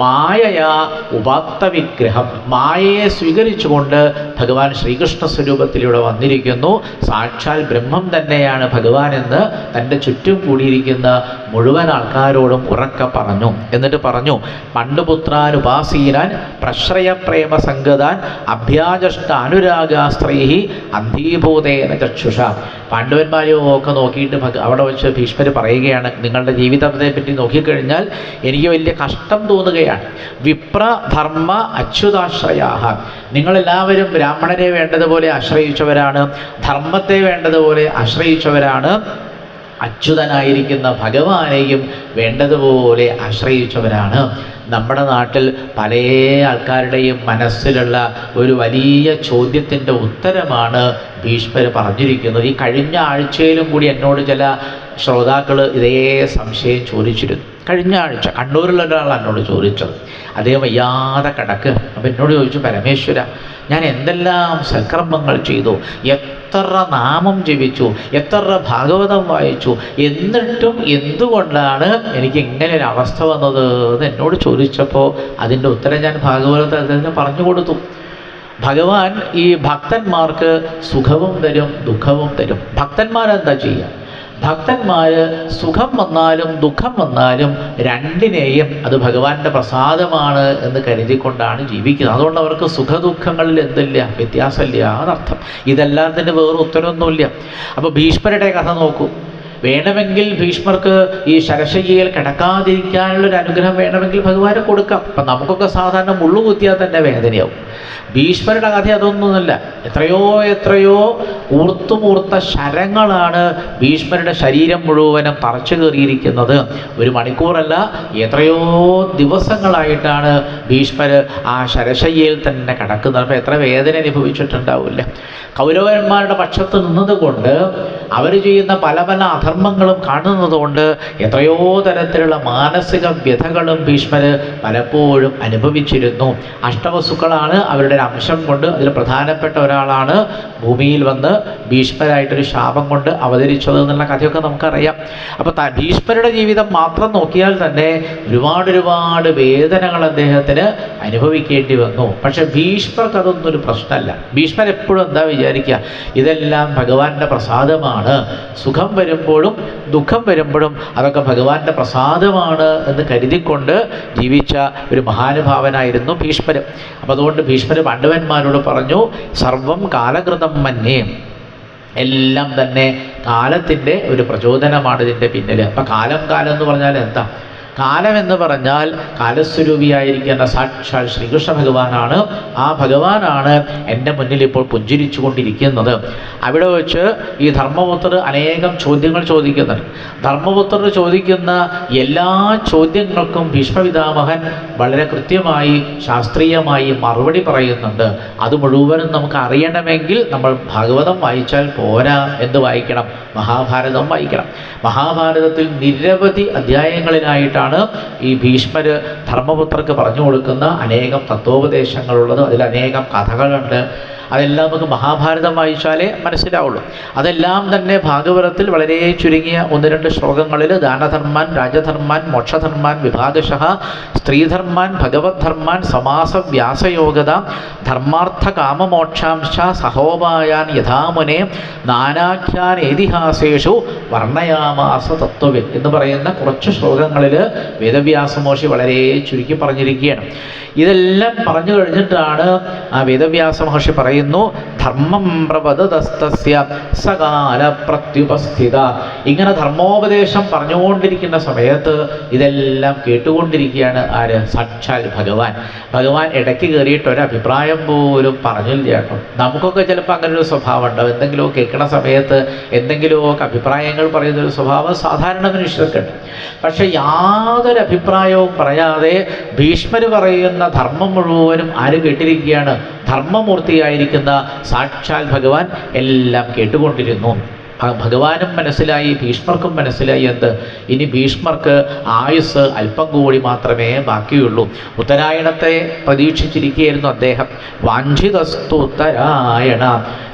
മായയാ ഉപാത്ത വിഗ്രഹം, മായയെ സ്വീകരിച്ചുകൊണ്ട് ഭഗവാൻ ശ്രീകൃഷ്ണ സ്വരൂപത്തിലൂടെ വന്നിരിക്കുന്നു. സാക്ഷാൽ ബ്രഹ്മം തന്നെയാണ് ഭഗവാൻ എന്ന് തൻ്റെ ചുറ്റും കൂടിയിരിക്കുന്ന മുഴുവൻ ആൾക്കാരോടും ഉറക്കെ പറഞ്ഞു. എന്നിട്ട് പറഞ്ഞു, പണ്ടുപുത്രാനുപാസീനാൻ പ്രശ്രയപ്രേമ സംഗതാൻ അഭ്യാജഷ്ട അനുരാഗാസ്ത്രൈഹി അന്ധീഭൂതേന ചക്ഷുഷ. പാണ്ഡവന്മാരെയോ ഒക്കെ നോക്കിയിട്ട് അവിടെ വെച്ച് ഭീഷ്മര് പറയുകയാണ്, നിങ്ങളുടെ ജീവിതത്തെ പറ്റി നോക്കിക്കഴിഞ്ഞാൽ എനിക്ക് വലിയ കഷ്ടം തോന്നുകയാണ്. വിപ്രധർമ്മ അച്യുതാശ്രയാഹ, നിങ്ങളെല്ലാവരും ബ്രാഹ്മണരെ വേണ്ടതുപോലെ ആശ്രയിച്ചവരാണ്, ധർമ്മത്തെ വേണ്ടതുപോലെ ആശ്രയിച്ചവരാണ്, അച്യുതനായിരിക്കുന്ന ഭഗവാനെയും വേണ്ടതുപോലെ ആശ്രയിച്ചവരാണ്. നമ്മുടെ നാട്ടിൽ പല ആൾക്കാരുടെയും മനസ്സിലുള്ള ഒരു വലിയ ചോദ്യത്തിൻ്റെ ഉത്തരമാണ് ഭീഷ്മര് പറഞ്ഞിരിക്കുന്നത്. ഈ കഴിഞ്ഞ ആഴ്ചയിലും കൂടി എന്നോട് ചില ശ്രോതാക്കൾ ഇതേ സംശയം ചോദിച്ചിരുന്നു. കഴിഞ്ഞ ആഴ്ച കണ്ണൂരിലുള്ള ഒരാൾ എന്നോട് ചോദിച്ചത്, അദ്ദേഹം വയ്യാതെ കിടക്കുക. അപ്പം എന്നോട് ചോദിച്ചു, പരമേശ്വര, ഞാൻ എന്തെല്ലാം സൽക്കർമ്മങ്ങൾ ചെയ്തു, എത്ര നാമം ജപിച്ചു, എത്ര ഭാഗവതം വായിച്ചു, എന്നിട്ടും എന്തുകൊണ്ടാണ് എനിക്ക് ഇങ്ങനെ ഒരു അവസ്ഥ വന്നത് എന്ന് എന്നോട് ചോദിച്ചപ്പോൾ അതിൻ്റെ ഉത്തരം ഞാൻ ഭാഗവതത്തിൽ അദ്ദേഹത്തിന് പറഞ്ഞു കൊടുത്തു. ഭഗവാൻ ഈ ഭക്തന്മാർക്ക് സുഖവും തരും ദുഃഖവും തരും. ഭക്തന്മാരെന്താ ചെയ്യുക? ഭക്തന്മാർ സുഖം വന്നാലും ദുഃഖം വന്നാലും രണ്ടിനെയും അത് ഭഗവാന്റെ പ്രസാദമാണ് എന്ന് കരുതിക്കൊണ്ടാണ് ജീവിക്കുന്നത്. അതുകൊണ്ട് അവർക്ക് സുഖദുഃഖങ്ങളിൽ എന്തില്ല, വ്യത്യാസമില്ല എന്നർത്ഥം. ഇതെല്ലാത്തിൻ്റെ വേറെ ഉത്തരവൊന്നുമില്ല. അപ്പോൾ ഭീഷ്മരുടെ കഥ നോക്കൂ. വേണമെങ്കിൽ ഭീഷ്മർക്ക് ഈ ശരശയ്യയിൽ കിടക്കാതിരിക്കാനുള്ളൊരു അനുഗ്രഹം വേണമെങ്കിൽ ഭഗവാന് കൊടുക്കാം. അപ്പം നമുക്കൊക്കെ സാധാരണ മുള്ളു കുത്തിയാൽ തന്നെ വേദനയാവും. ഭീഷ്മരുടെ കഥ അതൊന്നുമല്ല. എത്രയോ ഊർത്തുമൂർത്ത ശരങ്ങളാണ് ഭീഷ്മരുടെ ശരീരം മുഴുവനും തറച്ചു കയറിയിരിക്കുന്നത്. ഒരു മണിക്കൂറല്ല, എത്രയോ ദിവസങ്ങളായിട്ടാണ് ഭീഷ്മര് ആ ശരശയ്യയിൽ തന്നെ കിടക്കുന്നത്. അപ്പോൾ എത്ര വേദന അനുഭവിച്ചിട്ടുണ്ടാവില്ല. കൗരവന്മാരുടെ പക്ഷത്ത് നിന്നതുകൊണ്ട് അവർ ചെയ്യുന്ന പല അധർമ്മങ്ങളും കാണുന്നതുകൊണ്ട് എത്രയോ തരത്തിലുള്ള മാനസിക വ്യഥകളും ഭീഷ്മര് പലപ്പോഴും അനുഭവിച്ചിരുന്നു. അഷ്ടവസുക്കളാണ് അവരുടെ ഒരു അംശം കൊണ്ട് അതിൽ പ്രധാനപ്പെട്ട ഒരാളാണ് ഭൂമിയിൽ വന്ന് ഭീഷ്മരായിട്ടൊരു ശാപം കൊണ്ട് അവതരിച്ചത് എന്നുള്ള കഥയൊക്കെ നമുക്കറിയാം. അപ്പോൾ ഭീഷ്മരുടെ ജീവിതം മാത്രം നോക്കിയാൽ തന്നെ ഒരുപാട് വേദനകൾ അദ്ദേഹത്തിന് അനുഭവിക്കേണ്ടി വന്നു. പക്ഷെ ഭീഷ്മർക്ക് അതൊന്നും ഒരു പ്രശ്നമല്ല. ഭീഷ്മർ എപ്പോഴും എന്താ വിചാരിക്കുക, ഇതെല്ലാം ഭഗവാന്റെ പ്രസാദമാണ്. സുഖം വരുമ്പോഴും ദുഃഖം വരുമ്പോഴും അതൊക്കെ ഭഗവാന്റെ പ്രസാദമാണ് എന്ന് കരുതിക്കൊണ്ട് ജീവിച്ച ഒരു മഹാനുഭാവനായിരുന്നു ഭീഷ്മര്. അപ്പം അതുകൊണ്ട് ഭീഷ്മര് പാണ്ഡവന്മാരോട് പറഞ്ഞു, സർവം കാലകൃതം മന്യേ, എല്ലാം തന്നെ കാലത്തിൻ്റെ ഒരു പ്രചോദനമാണ് ഇതിൻ്റെ പിന്നിൽ. അപ്പം കാലം എന്ന് പറഞ്ഞാൽ എന്താ? കാലം എന്ന് പറഞ്ഞാൽ കാലസ്വരൂപിയായിരിക്കുന്ന സാക്ഷാൽ ശ്രീകൃഷ്ണ ഭഗവാനാണ്. ആ ഭഗവാനാണ് എൻ്റെ മുന്നിൽ ഇപ്പോൾ പുഞ്ചിരിച്ചു കൊണ്ടിരിക്കുന്നത്. അവിടെ വെച്ച് ഈ ധർമ്മപുത്രർ അനേകം ചോദ്യങ്ങൾ ചോദിക്കുന്നുണ്ട്. ധർമ്മപുത്രർ ചോദിക്കുന്ന എല്ലാ ചോദ്യങ്ങൾക്കും ഭീഷ്മപിതാമഹൻ വളരെ കൃത്യമായി ശാസ്ത്രീയമായി മറുപടി പറയുന്നുണ്ട്. അത് മുഴുവനും നമുക്ക് അറിയണമെങ്കിൽ നമ്മൾ ഭാഗവതം വായിച്ചാൽ പോരാ. എന്ത് വായിക്കണം? മഹാഭാരതം വായിക്കണം. മഹാഭാരതത്തിൽ നിരവധി അധ്യായങ്ങളിലായിട്ടാണ് തുടങ്ങിയിട്ടാണ് ഈ ഭീഷ്മർ ധർമ്മപുത്രർക്ക് പറഞ്ഞു കൊടുക്കുന്ന അനേകം തത്വോപദേശങ്ങളുള്ളത്. അതിലനേകം കഥകളുണ്ട്. അതെല്ലാം നമുക്ക് മഹാഭാരതം വായിച്ചാലേ മനസ്സിലാവുള്ളൂ. അതെല്ലാം തന്നെ ഭാഗവതത്തിൽ വളരെ ചുരുങ്ങിയ 1-2 ശ്ലോകങ്ങളിൽ ദാനധർമാൻ, രാജധർമാൻ, മോക്ഷധർമാൻ, വിഭാഗശഃ, സ്ത്രീധർമാൻ, ഭഗവത് ധർമാൻ, സമാസ വ്യാസയോഗത, ധർമാർത്ഥ കാമമോക്ഷാംശ സഹോപായാൻ യഥാമുനെ നാനാഖ്യാൻ ഏതിഹാസേഷു വർണ്ണയാമാസ തത്വവിൻ എന്ന് പറയുന്ന കുറച്ച് ശ്ലോകങ്ങളിൽ വേദവ്യാസ മഹർഷി വളരെ ചുരുക്കി പറഞ്ഞിരിക്കുകയാണ്. ഇതെല്ലാം പറഞ്ഞു കഴിഞ്ഞിട്ടാണ് ആ വേദവ്യാസ മഹർഷി പറയുന്നു, ധർമ്മം പ്രവദതസ്തസ്യ സകാല പ്രത്യുപസ്ഥിത. ഇങ്ങനെ ധർമ്മോപദേശം പറഞ്ഞുകൊണ്ടിരിക്കുന്ന സമയത്ത് ഇതെല്ലാം കേട്ടുകൊണ്ടിരിക്കുകയാണ് ആര്? സാക്ഷാൽ ഭഗവാൻ. ഭഗവാൻ ഇടയ്ക്ക് കയറിയിട്ട് ഒരഭിപ്രായം പോലും പറഞ്ഞില്ല കേട്ടോ. നമുക്കൊക്കെ ചിലപ്പോൾ അങ്ങനെ ഒരു സ്വഭാവം ഉണ്ടാവും. എന്തെങ്കിലുമോ കേൾക്കുന്ന സമയത്ത് എന്തെങ്കിലുമൊക്കെ അഭിപ്രായങ്ങൾ പറയുന്നൊരു സ്വഭാവം സാധാരണ മനുഷ്യർക്കുണ്ട്. പക്ഷെ യാതൊരു അഭിപ്രായവും പറയാതെ ഭീഷ്മർ പറയുന്ന ധർമ്മം മുഴുവനും ആര് കേട്ടിരിക്കുകയാണ്? ധർമ്മമൂർത്തിയായിരിക്കുന്ന സാക്ഷാൽ ഭഗവാൻ എല്ലാം കേട്ടുകൊണ്ടിരുന്നു. ഭഗവാനും മനസ്സിലായി, ഭീഷ്മർക്കും മനസ്സിലായി എന്ത്? ഇനി ഭീഷ്മർക്ക് ആയുസ് അല്പം കൂടി മാത്രമേ ബാക്കിയുള്ളൂ. ഉത്തരായണത്തെ പ്രതീക്ഷിച്ചിരിക്കുകയായിരുന്നു അദ്ദേഹം. വാഞ്ചിതസ്തു ഉത്തരായണ.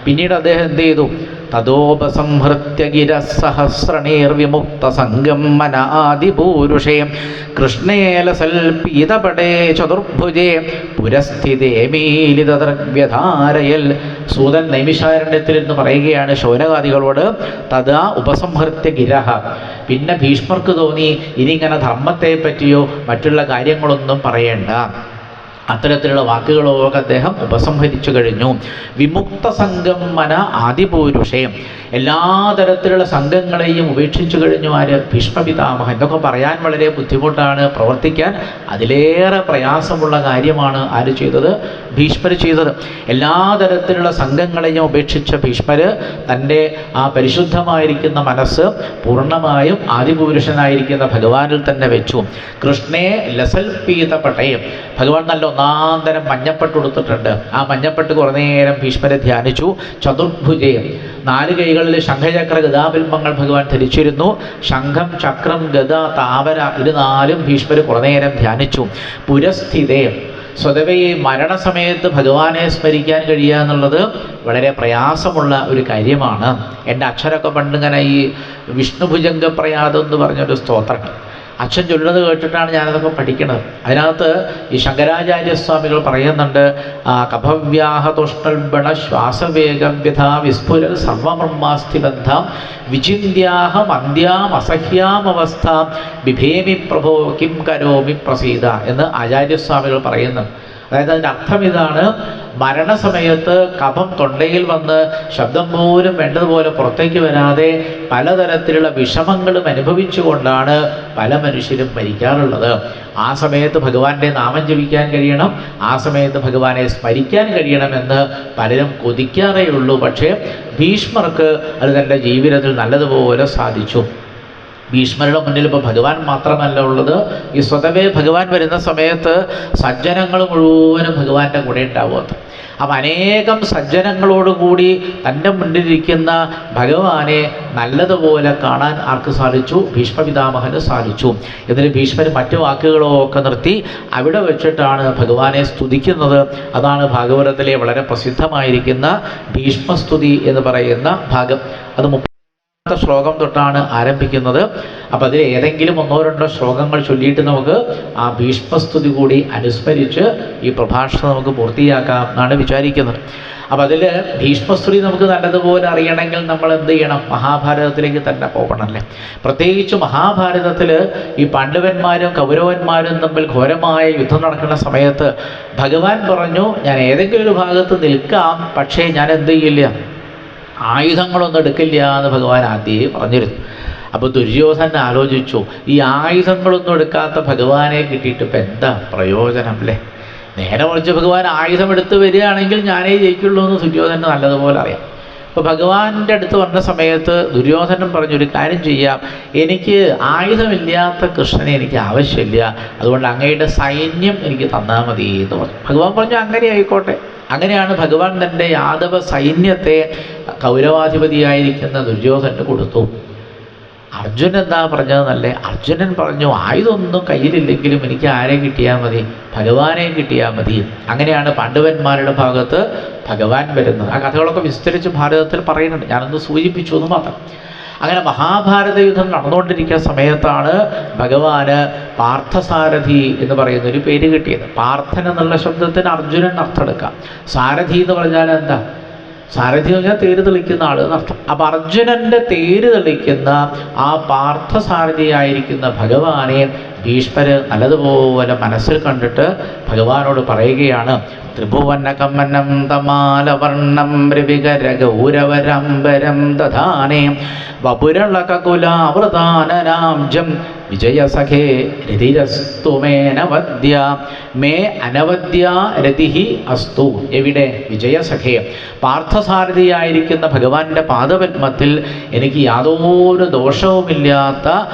പിന്നീട് അദ്ദേഹം എന്ത് ചെയ്തു? തദോപസംഹൃത്യ ഗിരസഹസ്രണീർവിമുക്ത സംഗം മനാദിപൂരുഷേ കൃഷ്ണേലസൽപീതപടേ ചതുർഭുജേ പുരസ്ഥിതേ മീലിതദ്രവ്യധാരയൽ. സൂതൻ നൈമിഷാരണ്യത്തിൽ എന്ന് പറയുകയാണ് ശൗനകാദികളോട്, തഥാ ഉപസംഹൃത്യ ഗിരഹ. പിന്നെ ഭീഷ്മർക്ക് തോന്നി ഇനിയിങ്ങനെ ധർമ്മത്തെ പറ്റിയോ മറ്റുള്ള കാര്യങ്ങളൊന്നും പറയേണ്ട. അത്തരത്തിലുള്ള വാക്കുകളൊക്കെ അദ്ദേഹം ഉപസംഹരിച്ചു കഴിഞ്ഞു. വിമുക്ത സംഘം മന ആദിപൂരുഷേ. എല്ലാ തരത്തിലുള്ള സംഘങ്ങളെയും ഉപേക്ഷിച്ചു കഴിഞ്ഞു ആര്? ഭീഷ്മപിതാമഹൻ. ഇതൊക്കെ പറയാൻ വളരെ ബുദ്ധിമുട്ടാണ്, പ്രവർത്തിക്കാൻ അതിലേറെ പ്രയാസമുള്ള കാര്യമാണ് ആര് ചെയ്തത്? ഭീഷ്മർ ചെയ്തത്. എല്ലാ തരത്തിലുള്ള സംഘങ്ങളെയും ഉപേക്ഷിച്ച ഭീഷ്മർ തൻ്റെ ആ പരിശുദ്ധമായിരിക്കുന്ന മനസ്സ് പൂർണ്ണമായും ആദിപുരുഷനായിരിക്കുന്ന ഭഗവാനിൽ തന്നെ വെച്ചു. കൃഷ്ണേ ലസൽപീതപടേ. ഭഗവാൻ നല്ല ഒന്നാന്തരം മഞ്ഞപ്പെട്ട് കൊടുത്തിട്ടുണ്ട്. ആ മഞ്ഞപ്പെട്ട് കുറേ നേരം ഭീഷ്മരെ ധ്യാനിച്ചു. ചതുർഭുജയം, 4 കൈകളിൽ ശംഖചക്ര ഗദാബിംബങ്ങൾ ഭഗവാൻ ധരിച്ചിരുന്നു. ശംഖം, ചക്രം, ഗദ, താമര ഇത് 4ഉം ഭീഷ്മർ കുറേ നേരം ധ്യാനിച്ചു. പുരസ്ഥിതേ. സ്വതവേ മരണസമയത്ത് ഭഗവാനെ സ്മരിക്കാൻ കഴിയുക എന്നുള്ളത് വളരെ പ്രയാസമുള്ള ഒരു കാര്യമാണ്. എൻ്റെ അച്ഛനൊക്കെ പണ്ടിങ്ങനെ ഈ വിഷ്ണുഭുജംഗ പ്രയാദം എന്ന് പറഞ്ഞൊരു സ്തോത്രം അച്ഛൻ ചൊല്ലുന്നത് കേട്ടിട്ടാണ് ഞാനതൊക്കെ പഠിക്കുന്നത്. അതിനകത്ത് ഈ ശങ്കരാചാര്യസ്വാമികൾ പറയുന്നുണ്ട്, കഫവ്യാഹതുഷ്ണൽബണ ശ്വാസവേഗം വ്യഥാ വിസ്ഫുരൽ സർവബ്രഹ്മാസ്ഥിബന്ധാം വിചിന്യാഹം അന്ത്യാം അസഹ്യാമവസ്ഥാം ബിഭേമി പ്രഭോ കിം കരോമി പ്രസീത എന്ന് ആചാര്യസ്വാമികൾ പറയുന്നു. അതായത് അതിൻ്റെ അർത്ഥം ഇതാണ്, മരണസമയത്ത് കഫം തൊണ്ടയിൽ വന്ന് ശബ്ദം പോലും വേണ്ടതുപോലെ പുറത്തേക്ക് വരാതെ പലതരത്തിലുള്ള വിഷമങ്ങളും അനുഭവിച്ചുകൊണ്ടാണ് പല മനുഷ്യരും മരിക്കാറുള്ളത്. ആ സമയത്ത് ഭഗവാന്റെ നാമം ജപിക്കാൻ കഴിയണം, ആ സമയത്ത് ഭഗവാനെ സ്മരിക്കാൻ കഴിയണമെന്ന് പലരും കൊതിക്കാറേ ഉള്ളൂ. പക്ഷേ ഭീഷ്മർക്ക് അത് തൻ്റെ ജീവിതത്തിൽ നല്ലതുപോലെ സാധിച്ചു. ഭീഷ്മരുടെ മുന്നിൽ ഇപ്പോൾ ഭഗവാൻ മാത്രമല്ല ഉള്ളത്, ഈ സ്വതവേ ഭഗവാൻ വരുന്ന സമയത്ത് സജ്ജനങ്ങൾ മുഴുവനും ഭഗവാന്റെ കൂടെ ഉണ്ടാവുന്നത്. അപ്പം അനേകം സജ്ജനങ്ങളോടുകൂടി തൻ്റെ മുന്നിലിരിക്കുന്ന ഭഗവാനെ നല്ലതുപോലെ കാണാൻ ആർക്ക് സാധിച്ചു? ഭീഷ്മപിതാമഹന് സാധിച്ചു. എന്നിട്ട് ഭീഷ്മർ മറ്റു വാക്കുകളൊക്കെ നിർത്തി അവിടെ വെച്ചിട്ടാണ് ഭഗവാനെ സ്തുതിക്കുന്നത്. അതാണ് ഭാഗവതത്തിലെ വളരെ പ്രസിദ്ധമായിരിക്കുന്ന ഭീഷ്മസ്തുതി എന്ന് പറയുന്ന ഭാഗം. അത് ശ്ലോകം തൊട്ടാണ് ആരംഭിക്കുന്നത്. അപ്പം അതിൽ ഏതെങ്കിലും 1-2 ശ്ലോകങ്ങൾ ചൊല്ലിയിട്ട് നമുക്ക് ആ ഭീഷ്മസ്തുതി കൂടി അനുസ്മരിച്ച് ഈ പ്രഭാഷണം നമുക്ക് പൂർത്തിയാക്കാം എന്നാണ് വിചാരിക്കുന്നത്. അപ്പം അതിൽ ഭീഷ്മസ്തുതി നമുക്ക് നല്ലതുപോലെ അറിയണമെങ്കിൽ നമ്മൾ എന്ത് ചെയ്യണം? മഹാഭാരതത്തിലേക്ക് തന്നെ പോകണമല്ലേ. പ്രത്യേകിച്ച് മഹാഭാരതത്തിൽ ഈ പാണ്ഡവന്മാരും കൗരവന്മാരും തമ്മിൽ ഘോരമായ യുദ്ധം നടക്കുന്ന സമയത്ത് ഭഗവാൻ പറഞ്ഞു, ഞാൻ ഏതെങ്കിലും ഒരു ഭാഗത്ത് നിൽക്കാം, പക്ഷേ ഞാൻ എന്ത് ചെയ്യില്ല, ആയുധങ്ങളൊന്നും എടുക്കില്ല എന്ന് ഭഗവാൻ ആദ്യമേ പറഞ്ഞിരുന്നു. അപ്പോൾ ദുര്യോധനൻ ആലോചിച്ചു, ഈ ആയുധങ്ങളൊന്നും എടുക്കാത്ത ഭഗവാനെ കിട്ടിയിട്ട് ഇപ്പം എന്താ പ്രയോജനം അല്ലേ? നേരെ മറിച്ച് ഭഗവാൻ ആയുധം എടുത്ത് വരികയാണെങ്കിൽ ഞാനേ ജയിക്കുള്ളൂ എന്ന് ദുര്യോധനന് നല്ലതുപോലെ അറിയാം. അപ്പോൾ ഭഗവാന്റെ അടുത്ത് വന്ന സമയത്ത് ദുര്യോധനൻ പറഞ്ഞൊരു കാര്യം ചെയ്യാം, എനിക്ക് ആയുധമില്ലാത്ത കൃഷ്ണനെ എനിക്ക് ആവശ്യമില്ല, അതുകൊണ്ട് അങ്ങയുടെ സൈന്യം എനിക്ക് തന്നാൽ മതി എന്ന് പറഞ്ഞു. ഭഗവാൻ പറഞ്ഞു അങ്ങനെ ആയിക്കോട്ടെ. അങ്ങനെയാണ് ഭഗവാൻ തൻ്റെ യാദവ സൈന്യത്തെ കൗരവാധിപതിയായിരിക്കുന്ന ദുര്യോധനന് കൊടുത്തു. അർജുനൻ എന്താ പറഞ്ഞതെന്നല്ലേ? അർജുനൻ പറഞ്ഞു, ആയുധമൊന്നും കയ്യിലില്ലെങ്കിലും എനിക്ക് ആരെ കിട്ടിയാൽ മതി? ഭഗവാനെ കിട്ടിയാൽ മതി. അങ്ങനെയാണ് പാണ്ഡവന്മാരുടെ ഭാഗത്ത് ഭഗവാൻ വരുന്നത്. ആ കഥകളൊക്കെ വിസ്തരിച്ച് ഭാരതത്തിൽ പറയുന്നുണ്ട്, ഞാനൊന്ന് സൂചിപ്പിച്ചു എന്ന് മാത്രം. അങ്ങനെ മഹാഭാരത യുദ്ധം നടന്നുകൊണ്ടിരിക്കുന്ന സമയത്താണ് ഭഗവാന് പാർത്ഥസാരഥി എന്ന് പറയുന്ന ഒരു പേര് കിട്ടിയത്. പാർത്ഥൻ എന്നുള്ള ശബ്ദത്തിന് അർജുനൻ അർത്ഥമെടുക്കാം. സാരഥി എന്ന് പറഞ്ഞാൽ എന്താ? സാരഥി എന്ന് പറഞ്ഞാൽ തേര് തെളിക്കുന്ന ആൾ എന്നർത്ഥം. അപ്പം അർജുനൻ്റെ തേര് തെളിക്കുന്ന ആ പാർത്ഥസാരഥിയായിരിക്കുന്ന ഭഗവാനെ ഭീഷ്മര് നല്ലതുപോലെ മനസ്സിൽ കണ്ടിട്ട് ഭഗവാനോട് പറയുകയാണ്, ത്രിഭുവനകമനം തമാലവർണം രവികരഗൗരവരംബരം ദധാനേ വപുരളകുലാവൃതാനനാംജം വിജയസഖേ രതിരസ്തു മേനവദ്യ. മേ അനവദ്യ രതിഹി അസ്തു. എവിടെ? വിജയസഖേ. പാർത്ഥസാരഥിയായിരിക്കുന്ന ഭഗവാന്റെ പാദപത്മത്തിൽ എനിക്ക് യാതൊരു ദോഷവുമില്ലാത്ത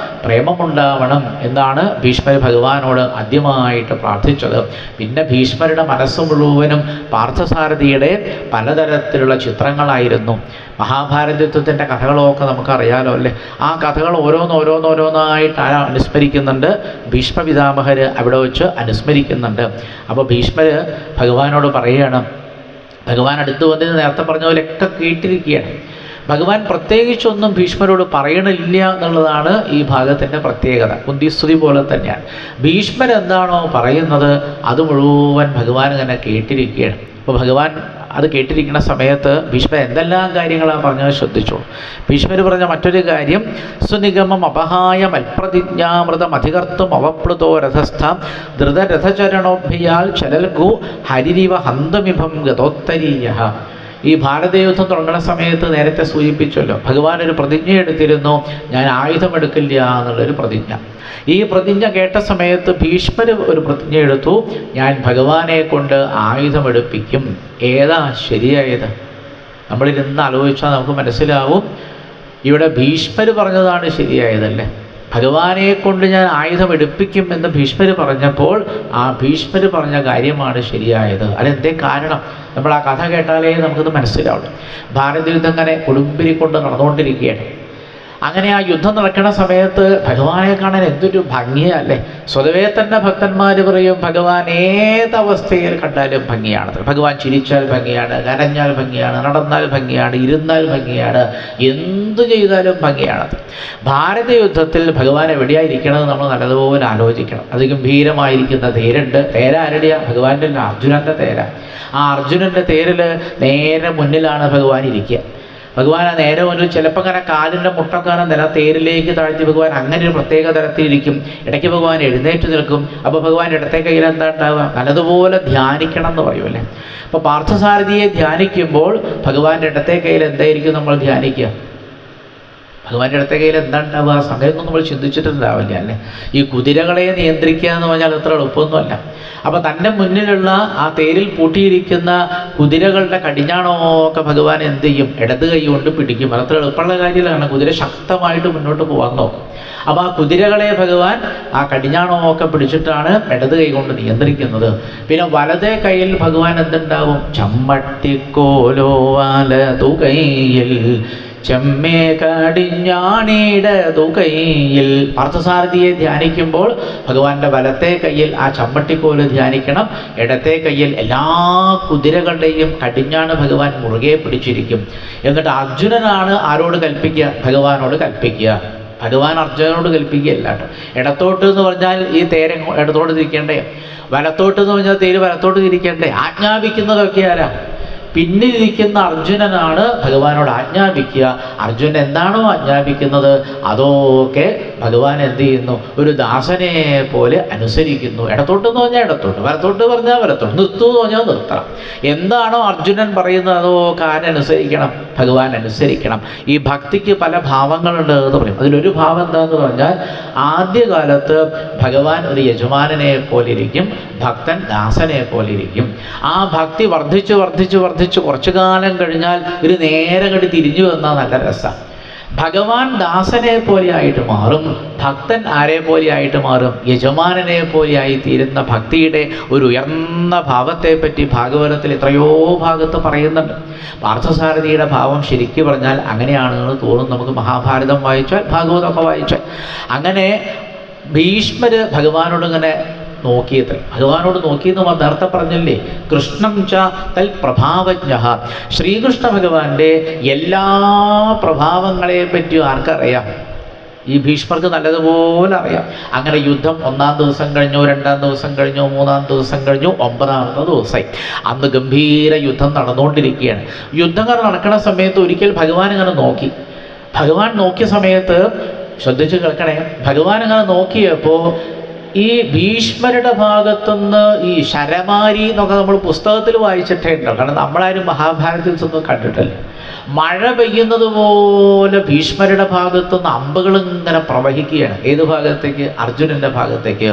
പ്രേമമുണ്ടാവണം എന്നാണ് ഭീഷ്മർ ഭഗവാനോട് ആദ്യമായിട്ട് പ്രാർത്ഥിച്ചത്. പിന്നെ ഭീഷ്മരുടെ മനസ്സ് മുഴുവനും പാർത്ഥസാരഥിയുടെ പലതരത്തിലുള്ള ചിത്രങ്ങളായിരുന്നു. മഹാഭാരത യുദ്ധത്തിൻ്റെ കഥകളൊക്കെ നമുക്കറിയാലോ അല്ലേ? ആ കഥകൾ ഓരോന്നോരോന്നായിട്ട് അനുസ്മരിക്കുന്നുണ്ട്. ഭീഷ്മപിതാമഹർ അവിടെ വെച്ച് അനുസ്മരിക്കുന്നുണ്ട്. അപ്പോൾ ഭീഷ്മർ ഭഗവാനോട് പറയുകയാണ്, ഭഗവാൻ അടുത്ത് വന്നിട്ട് നേരത്തെ പറഞ്ഞ പോലെയൊക്കെ കേട്ടിരിക്കുകയാണ്. ഭഗവാൻ പ്രത്യേകിച്ചൊന്നും ഭീഷ്മരോട് പറയണില്ല എന്നുള്ളതാണ് ഈ ഭാഗത്തിൻ്റെ പ്രത്യേകത. കുന്തിസ്തുതി പോലെ തന്നെയാണ്. ഭീഷ്മർ എന്താണോ പറയുന്നത് അത് മുഴുവൻ ഭഗവാൻ ഇങ്ങനെ കേട്ടിരിക്കുകയാണ്. അപ്പോൾ ഭഗവാൻ അത് കേട്ടിരിക്കുന്ന സമയത്ത് ഭീഷ്മർ എന്തെല്ലാം കാര്യങ്ങളാണ് പറഞ്ഞത് ശ്രദ്ധിച്ചോളൂ. ഭീഷ്മർ പറഞ്ഞ മറ്റൊരു കാര്യം, സുനിഗമം അപഹായ മൽപ്രതിജ്ഞാമൃതം അധികർത്തും അവപ്ലുതോ രഥസ്ഥ ധൃതരഥചരണോഭ്യാൽ ചലൽഗു ഹരിരിവ ഹന്തമിഭം ഗതോത്തരീയ. ഈ ഭാരതയുദ്ധം തുടങ്ങുന്ന സമയത്ത് നേരത്തെ സൂചിപ്പിച്ചല്ലോ, ഭഗവാൻ ഒരു പ്രതിജ്ഞ എടുത്തിരുന്നു, ഞാൻ ആയുധമെടുക്കില്ല എന്നുള്ളൊരു പ്രതിജ്ഞ. ഈ പ്രതിജ്ഞ കേട്ട സമയത്ത് ഭീഷ്മർ ഒരു പ്രതിജ്ഞ എടുത്തു, ഞാൻ ഭഗവാനെ കൊണ്ട് ആയുധമെടുപ്പിക്കും. ഏതാ ശരിയായത്? നമ്മളിരുന്ന് ആലോചിച്ചാൽ നമുക്ക് മനസ്സിലാവും, ഇവിടെ ഭീഷ്മർ പറഞ്ഞതാണ് ശരിയായതല്ലേ. ഭഗവാനെ കൊണ്ട് ഞാൻ ആയുധം എടുപ്പിക്കും എന്ന് ഭീഷ്മർ പറഞ്ഞപ്പോൾ ആ ഭീഷ്മർ പറഞ്ഞ കാര്യമാണ് ശരിയായത്. അതെന്തേ കാരണം? നമ്മൾ ആ കഥ കേട്ടാലേ നമുക്കത് മനസ്സിലാവുള്ളൂ. ഭാരതയുദ്ധം അങ്ങനെ കൊടുമ്പിരി കൊണ്ട് നടന്നുകൊണ്ടിരിക്കുകയാണ്. അങ്ങനെ ആ യുദ്ധം നടക്കുന്ന സമയത്ത് ഭഗവാനെ കാണാൻ എന്തൊരു ഭംഗിയല്ലേ. സ്വതവേ തന്നെ ഭക്തന്മാർ പറയും, ഭഗവാൻ ഏതവസ്ഥയിൽ കണ്ടാലും ഭംഗിയാണ്. ഭഗവാൻ ചിരിച്ചാൽ ഭംഗിയാണ്, കരഞ്ഞാൽ ഭംഗിയാണ്, നടന്നാൽ ഭംഗിയാണ്, ഇരുന്നാൽ ഭംഗിയാണ്, എന്തു ചെയ്താലും ഭംഗിയാണ്. ഭാരതയുദ്ധത്തിൽ ഭഗവാൻ എവിടെയായിരിക്കണമെന്ന് നമ്മൾ നല്ലതുപോലെ ആലോചിക്കണം. അത് ഗംഭീരമായിരിക്കുന്ന തേരുണ്ട്. തേരാരുടെയാണ്? ഭഗവാന്റെ അർജുനൻ്റെ തേര. ആ അർജുനൻ്റെ തേരിൽ നേരെ മുന്നിലാണ് ഭഗവാൻ ഇരിക്കുക. ഭഗവാൻ ആ നേരെ മുന്നിൽ ചിലപ്പോൾ അങ്ങനെ കാലിൻ്റെ മുട്ടക്കാരൻ നില തേരിലേക്ക് താഴ്ത്തി ഭഗവാൻ അങ്ങനെ ഒരു പ്രത്യേക തരത്തിലിരിക്കും. ഇടയ്ക്ക് ഭഗവാൻ എഴുന്നേറ്റ് നിൽക്കും. അപ്പോൾ ഭഗവാൻ ഇടത്തെ കയ്യിൽ എന്താ ഉണ്ടാവുക? നല്ലതുപോലെ ധ്യാനിക്കണം എന്ന് പറയുമല്ലേ. അപ്പോൾ പാർത്ഥസാരഥിയെ ധ്യാനിക്കുമ്പോൾ ഭഗവാന്റെ ഇടത്തെ കയ്യിൽ എന്തായിരിക്കും നമ്മൾ ധ്യാനിക്കുക? ഭഗവാന്റെ ഇടത്തെ കയ്യിൽ എന്താ ഉണ്ടാവുക? ആ സമയമൊന്നും നമ്മൾ ചിന്തിച്ചിട്ടുണ്ടാവില്ല അല്ലേ. ഈ കുതിരകളെ നിയന്ത്രിക്കുക എന്ന് പറഞ്ഞാൽ അത്ര എളുപ്പമൊന്നുമല്ല. അപ്പോൾ തൻ്റെ മുന്നിലുള്ള ആ തേരിൽ പൂട്ടിയിരിക്കുന്ന കുതിരകളുടെ കടിഞ്ഞാണമൊക്കെ ഭഗവാൻ എന്ത് ചെയ്യും? ഇടത് കൈ കൊണ്ട് പിടിക്കും. അത്ര എളുപ്പമുള്ള കാര്യമാണ്. കുതിര ശക്തമായിട്ട് മുന്നോട്ട് പോകാൻ നോക്കും. അപ്പോൾ ആ കുതിരകളെ ഭഗവാൻ ആ കടിഞ്ഞാണമൊക്കെ പിടിച്ചിട്ടാണ് ഇടത് കൈ കൊണ്ട് നിയന്ത്രിക്കുന്നത്. പിന്നെ വലതേ കയ്യിൽ ഭഗവാൻ എന്തുണ്ടാവും? ചമ്മട്ടിക്കോലോ വലതു കൈയിൽ ചെമ്മേ കടിഞ്ഞാണിടതു കൈയിൽ. പാർത്ഥസാരഥിയെ ധ്യാനിക്കുമ്പോൾ ഭഗവാന്റെ വലത്തെ കയ്യിൽ ആ ചമ്മട്ടിക്കോല് ധ്യാനിക്കണം. ഇടത്തെ കയ്യിൽ എല്ലാ കുതിരകളുടെയും കടിഞ്ഞാണ് ഭഗവാൻ മുറുകെ പിടിച്ചിരിക്കും. എന്നിട്ട് അർജുനനാണ് ആരോട് കൽപ്പിക്കുക? ഭഗവാനോട് കൽപ്പിക്കുക. ഭഗവാൻ അർജുനനോട് കൽപ്പിക്കുകയല്ല കേട്ടോ. ഇടത്തോട്ട് എന്ന് പറഞ്ഞാൽ ഈ തേര് ഇടത്തോട്ട് തിരിക്കണ്ടേ? വലത്തോട്ട് എന്ന് പറഞ്ഞാൽ തേര് വലത്തോട്ട് തിരിക്കണ്ടേ? ആജ്ഞാപിക്കുന്നതൊക്കെ ആരാ? പിന്നിലിരിക്കുന്ന അർജുനനാണ് ഭഗവാനോട് ആജ്ഞാപിക്കുക. അർജുനൻ എന്താണോ ആജ്ഞാപിക്കുന്നത് അതൊക്കെ ഭഗവാൻ എന്ത് ചെയ്യുന്നു? ഒരു ദാസനെ പോലെ അനുസരിക്കുന്നു. ഇടത്തോട്ട് എന്ന് പറഞ്ഞാൽ ഇടത്തോട്ട്, വലത്തോട്ട് പറഞ്ഞാൽ വലത്തോട്ട്, നിർത്തൂ എന്ന് പറഞ്ഞാൽ നിർത്തണം. എന്താണോ അർജുനൻ പറയുന്നത് അതൊക്കെ ആരനുസരിക്കണം? ഭഗവാൻ അനുസരിക്കണം. ഈ ഭക്തിക്ക് പല ഭാവങ്ങളുണ്ട് എന്ന് പറയും. അതിലൊരു ഭാവം എന്താണെന്ന് പറഞ്ഞാൽ, ആദ്യകാലത്ത് ഭഗവാൻ ഒരു യജമാനനെ പോലിരിക്കും, ഭക്തൻ ദാസനെ പോലിരിക്കും. ആ ഭക്തി വർദ്ധിച്ച് വർദ്ധിച്ച് വർദ്ധിച്ച് കുറച്ചു കാലം കഴിഞ്ഞാൽ ഒരു നേരെ കണ്ട് തിരിഞ്ഞു വന്നാൽ നല്ല രസമാണ്. ഭഗവാൻ ദാസനെ പോലെയായിട്ട് മാറും, ഭക്തൻ ആരെ പോലെയായിട്ട് മാറും? യജമാനനെ പോലെയായി തീരുന്ന ഭക്തിയുടെ ഒരു ഉയർന്ന ഭാവത്തെപ്പറ്റി ഭാഗവതത്തിൽ എത്രയോ ഭാഗത്ത് പറയുന്നുണ്ട്. പാർത്ഥസാരഥിയുടെ ഭാവം ശരിക്കും പറഞ്ഞാൽ അങ്ങനെയാണെന്ന് തോന്നും നമുക്ക്, മഹാഭാരതം വായിച്ചാൽ ഭാഗവതമൊക്കെ വായിച്ചാൽ. അങ്ങനെ ഭീഷ്മര് ഭഗവാനോട് ഇങ്ങനെ നോക്കിയത്, ഭഗവാനോട് നോക്കിയെന്ന് നേരത്തെ പറഞ്ഞില്ലേ, കൃഷ്ണം ച തൽ പ്രഭാവജ്ഞ. ശ്രീകൃഷ്ണ ഭഗവാന്റെ എല്ലാ പ്രഭാവങ്ങളെ പറ്റിയും ആർക്കറിയാം? ഈ ഭീഷ്മർക്ക് നല്ലതുപോലെ അറിയാം. അങ്ങനെ യുദ്ധം 1-ാം ദിവസം കഴിഞ്ഞു, 2-ാം ദിവസം കഴിഞ്ഞു, 3-ാം ദിവസം കഴിഞ്ഞു, 9-ാമത്തെ ദിവസമായി. അന്ന് ഗംഭീര യുദ്ധം നടന്നുകൊണ്ടിരിക്കുകയാണ്. യുദ്ധങ്ങൾ നടക്കുന്ന സമയത്ത് ഒരിക്കൽ ഭഗവാൻ ഇങ്ങനെ നോക്കി. ഭഗവാൻ നോക്കിയ സമയത്ത് ശ്രദ്ധിച്ച് കേൾക്കണേ, ഭഗവാൻ അങ്ങനെ നോക്കിയപ്പോൾ ഈ ഭീഷ്മരുടെ ഭാഗത്തുനിന്ന് ഈ ശരമാരി എന്നൊക്കെ നമ്മൾ പുസ്തകത്തിൽ വായിച്ചിട്ടേ ഉണ്ടോ, കാരണം നമ്മളാരും മഹാഭാരതത്തിൽ നിന്നൊന്നും കണ്ടിട്ടില്ല. മഴ പെയ്യുന്നത് പോലെ ഭീഷ്മരുടെ ഭാഗത്തുനിന്ന് അമ്പുകൾ ഇങ്ങനെ പ്രവഹിക്കുകയാണ്. ഏത് ഭാഗത്തേക്ക്? അർജുനൻ്റെ ഭാഗത്തേക്ക്.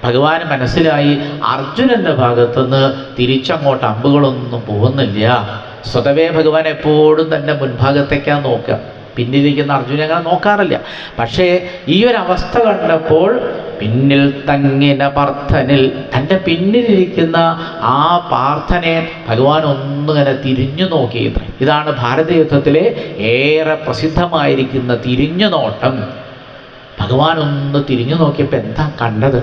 ഭഗവാന് മനസ്സിലായി അർജുനൻ്റെ ഭാഗത്തുനിന്ന് തിരിച്ചങ്ങോട്ട് അമ്പുകളൊന്നും പോകുന്നില്ല. സ്വതവേ ഭഗവാൻ എപ്പോഴും തന്നെ മുൻഭാഗത്തേക്കാണ് നോക്കുക, പിന്നിലിരിക്കുന്ന അർജുനെ അങ്ങനെ നോക്കാറില്ല. പക്ഷേ ഈ ഒരു അവസ്ഥ കണ്ടപ്പോൾ പിന്നിൽ തങ്ങിന പാർത്ഥനിൽ, തൻ്റെ പിന്നിലിരിക്കുന്ന ആ പാർത്ഥനെ ഭഗവാൻ ഒന്നിങ്ങനെ തിരിഞ്ഞു നോക്കിയത്. ഇതാണ് ഭാരതയുദ്ധത്തിലെ ഏറെ പ്രസിദ്ധമായിരിക്കുന്ന തിരിഞ്ഞു നോട്ടം. ഭഗവാൻ ഒന്ന് തിരിഞ്ഞു നോക്കിയപ്പോൾ എന്താ കണ്ടത്?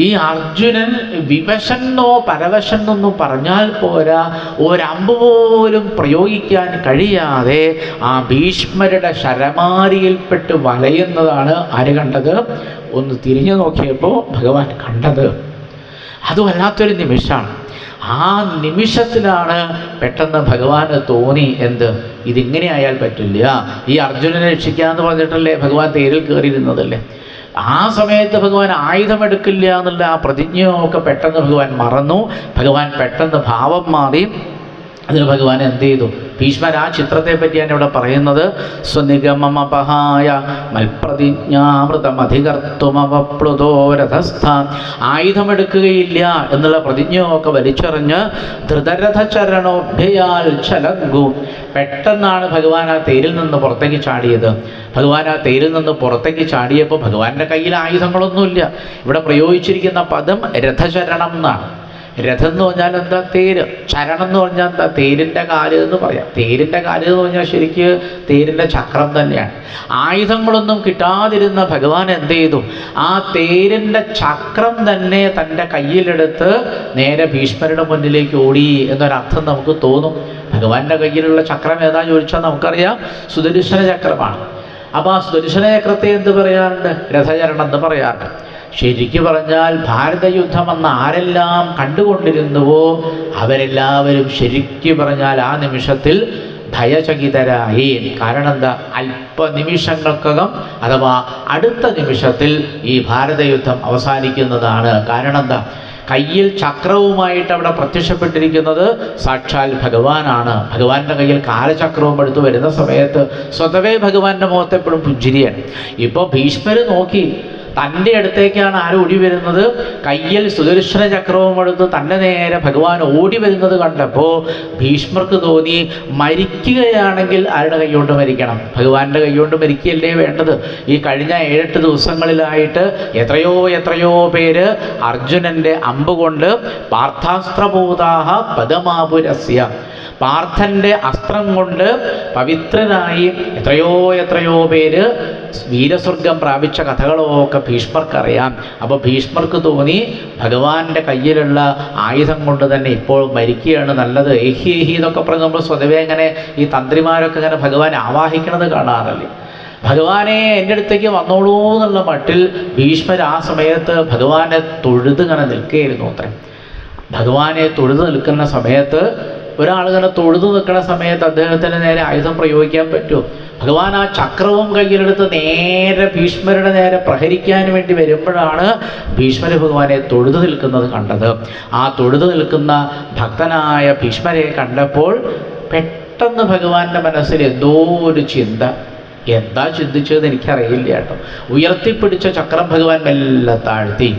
ഈ അർജുനൻ വിവശന്നോ പരവശന്നൊന്നും പറഞ്ഞാൽ പോരാ, ഒരമ്പ് പോലും പ്രയോഗിക്കാൻ കഴിയാതെ ആ ഭീഷ്മരുടെ ശരമാരിയിൽപ്പെട്ട് വലയുന്നതാണ് ആര് കണ്ടത്? ഒന്ന് തിരിഞ്ഞു നോക്കിയപ്പോൾ ഭഗവാൻ കണ്ടത്. അത് വല്ലാത്തൊരു നിമിഷമാണ്. ആ നിമിഷത്തിലാണ് പെട്ടെന്ന് ഭഗവാന് തോന്നി, എന്ത്, ഇതിങ്ങനെ ആയാൽ പറ്റില്ല. ഈ അർജുനനെ രക്ഷിക്കാമെന്ന് പറഞ്ഞിട്ടല്ലേ ഭഗവാൻ തേരിൽ കയറിയിരുന്നതല്ലേ. ആ സമയത്ത് ഭഗവാൻ ആയുധമെടുക്കില്ല എന്നുള്ള ആ പ്രതിജ്ഞയൊക്കെ പെട്ടെന്ന് ഭഗവാൻ മറന്നു. ഭഗവാൻ പെട്ടെന്ന് ഭാവം മാറി. അതിന് ഭഗവാൻ എന്ത് ചെയ്തു? ഭീഷ്മർ ആ ചിത്രത്തെ പറ്റിയാണ് ഇവിടെ പറയുന്നത്. സ്വനിഗമമപഹായ മൽപ്രതിജ്ഞാമൃതമധികർത്തുമവപ്ലുതോരഥസ്ഥാൻ. ആയുധമെടുക്കുകയില്ല എന്നുള്ള പ്രതിജ്ഞയൊക്കെ വലിച്ചെറിഞ്ഞ് ധൃതരഥചരണോഭ്യയാൽ ചലങ്കു. പെട്ടെന്നാണ് ഭഗവാൻ ആ തേരിൽ നിന്ന് പുറത്തേക്ക് ചാടിയത്. ഭഗവാൻ ആ തേരിൽ നിന്ന് പുറത്തേക്ക് ചാടിയപ്പോൾ ഭഗവാന്റെ കയ്യിൽ ആയുധങ്ങളൊന്നുമില്ല. ഇവിടെ പ്രയോഗിച്ചിരിക്കുന്ന പദം രഥചരണം എന്നാണ്. രഥം എന്ന് പറഞ്ഞാൽ എന്താ? തേര്. ചരണം എന്ന് പറഞ്ഞാൽ എന്താ? തേരിൻ്റെ കാല് എന്ന് പറയാം. തേരിൻ്റെ കാല് എന്ന് പറഞ്ഞാൽ ശരിക്ക് തേരിൻ്റെ ചക്രം തന്നെയാണ്. ആയുധങ്ങളൊന്നും കിട്ടാതിരുന്ന ഭഗവാൻ എന്ത് ചെയ്തു? ആ തേരിൻ്റെ ചക്രം തന്നെ തൻ്റെ കയ്യിലെടുത്ത് നേരെ ഭീഷ്മരുടെ മുന്നിലേക്ക് ഓടി എന്നൊരർത്ഥം നമുക്ക് തോന്നും. ഭഗവാന്റെ കയ്യിലുള്ള ചക്രം ഏതാ ചോദിച്ചാൽ നമുക്കറിയാം, സുദർശന ചക്രമാണ്. അപ്പോൾ ആ സുദർശന ചക്രത്തെ എന്ത് പറയാറുണ്ട്? രഥചരണം എന്ന് പറയാറുണ്ട്. ശരിക്കു പറഞ്ഞാൽ ഭാരതയുദ്ധം അന്ന് ആരെല്ലാം കണ്ടുകൊണ്ടിരുന്നുവോ അവരെല്ലാവരും ശരിക്കു പറഞ്ഞാൽ ആ നിമിഷത്തിൽ ഭയചകിതരായി. കാരണം എന്താ? അല്പനിമിഷങ്ങൾക്കകം അഥവാ അടുത്ത നിമിഷത്തിൽ ഈ ഭാരതയുദ്ധം അവസാനിക്കുന്നതാണ്. കാരണം എന്താ? കയ്യിൽ ചക്രവുമായിട്ട് അവിടെ പ്രത്യക്ഷപ്പെട്ടിരിക്കുന്നത് സാക്ഷാൽ ഭഗവാനാണ്. ഭഗവാന്റെ കയ്യിൽ കാലചക്രവും എടുത്ത് വരുന്ന സമയത്ത് സ്വതവേ ഭഗവാന്റെ മുഖത്ത് എപ്പോഴും പുഞ്ചിരിയാണ്. ഇപ്പോൾ ഭീഷ്മര് നോക്കി, തൻ്റെ അടുത്തേക്കാണ് ആര് ഓടി വരുന്നത്? കയ്യിൽ സുദർശന ചക്രവും എടുത്ത് തൻ്റെ നേരെ ഭഗവാൻ ഓടി വരുന്നത് കണ്ടപ്പോൾ ഭീഷ്മർക്ക് തോന്നി, മരിക്കുകയാണെങ്കിൽ ആരുടെ കൈകൊണ്ട് മരിക്കണം? ഭഗവാന്റെ കൈകൊണ്ട് മരിക്കുകയല്ലേ വേണ്ടത്? ഈ കഴിഞ്ഞ 7-8 ദിവസങ്ങളിലായിട്ട് എത്രയോ പേര് അർജുനൻ്റെ അമ്പ് കൊണ്ട് പാർത്ഥാസ്ത്രഭൂതാഹ പദമാപുരസ്യ, പാർത്ഥൻ്റെ അസ്ത്രം കൊണ്ട് പവിത്രനായി എത്രയോ പേര് വീരസ്വർഗം പ്രാപിച്ച കഥകളൊക്കെ ഭീഷ്മർക്കറിയാം. അപ്പോൾ ഭീഷ്മർക്ക് തോന്നി, ഭഗവാന്റെ കയ്യിലുള്ള ആയുധം കൊണ്ട് തന്നെ ഇപ്പോൾ മരിക്കുകയാണ് നല്ലത്. ഏഹി എന്നൊക്കെ പറഞ്ഞ് നമ്മൾ സ്വതവേ ഇങ്ങനെ ഈ തന്ത്രിമാരൊക്കെ ഇങ്ങനെ ഭഗവാനെ ആവാഹിക്കണത് കാണാറല്ലേ. ഭഗവാനെ എൻ്റെ അടുത്തേക്ക് വന്നോളൂ എന്നുള്ള മട്ടിൽ ഭീഷ്മർ ആ സമയത്ത് ഭഗവാനെ തൊഴുത് ഇങ്ങനെ നിൽക്കുകയായിരുന്നു അത്രേ. ഭഗവാനെ തൊഴുത് നിൽക്കുന്ന സമയത്ത്, ഒരാളിങ്ങനെ തൊഴുതു നിൽക്കുന്ന സമയത്ത് അദ്ദേഹത്തിന് നേരെ ആയുധം പ്രയോഗിക്കാൻ പറ്റുമോ? ഭഗവാൻ ആ ചക്രവും കയ്യിലെടുത്ത് നേരെ ഭീഷ്മരുടെ നേരെ പ്രഹരിക്കാൻ വേണ്ടി വരുമ്പോഴാണ് ഭീഷ്മര ഭഗവാനെ തൊഴുതു നിൽക്കുന്നത് കണ്ടത്. ആ തൊഴുതു നിൽക്കുന്ന ഭക്തനായ ഭീഷ്മരെ കണ്ടപ്പോൾ പെട്ടെന്ന് ഭഗവാന്റെ മനസ്സിൽ എന്തോ ഒരു ചിന്ത. എന്താ ചിന്തിച്ചതെന്ന് എനിക്കറിയില്ല കേട്ടോ. ഉയർത്തിപ്പിടിച്ച ചക്രം ഭഗവാൻ മെല്ലെ താഴ്ത്തി.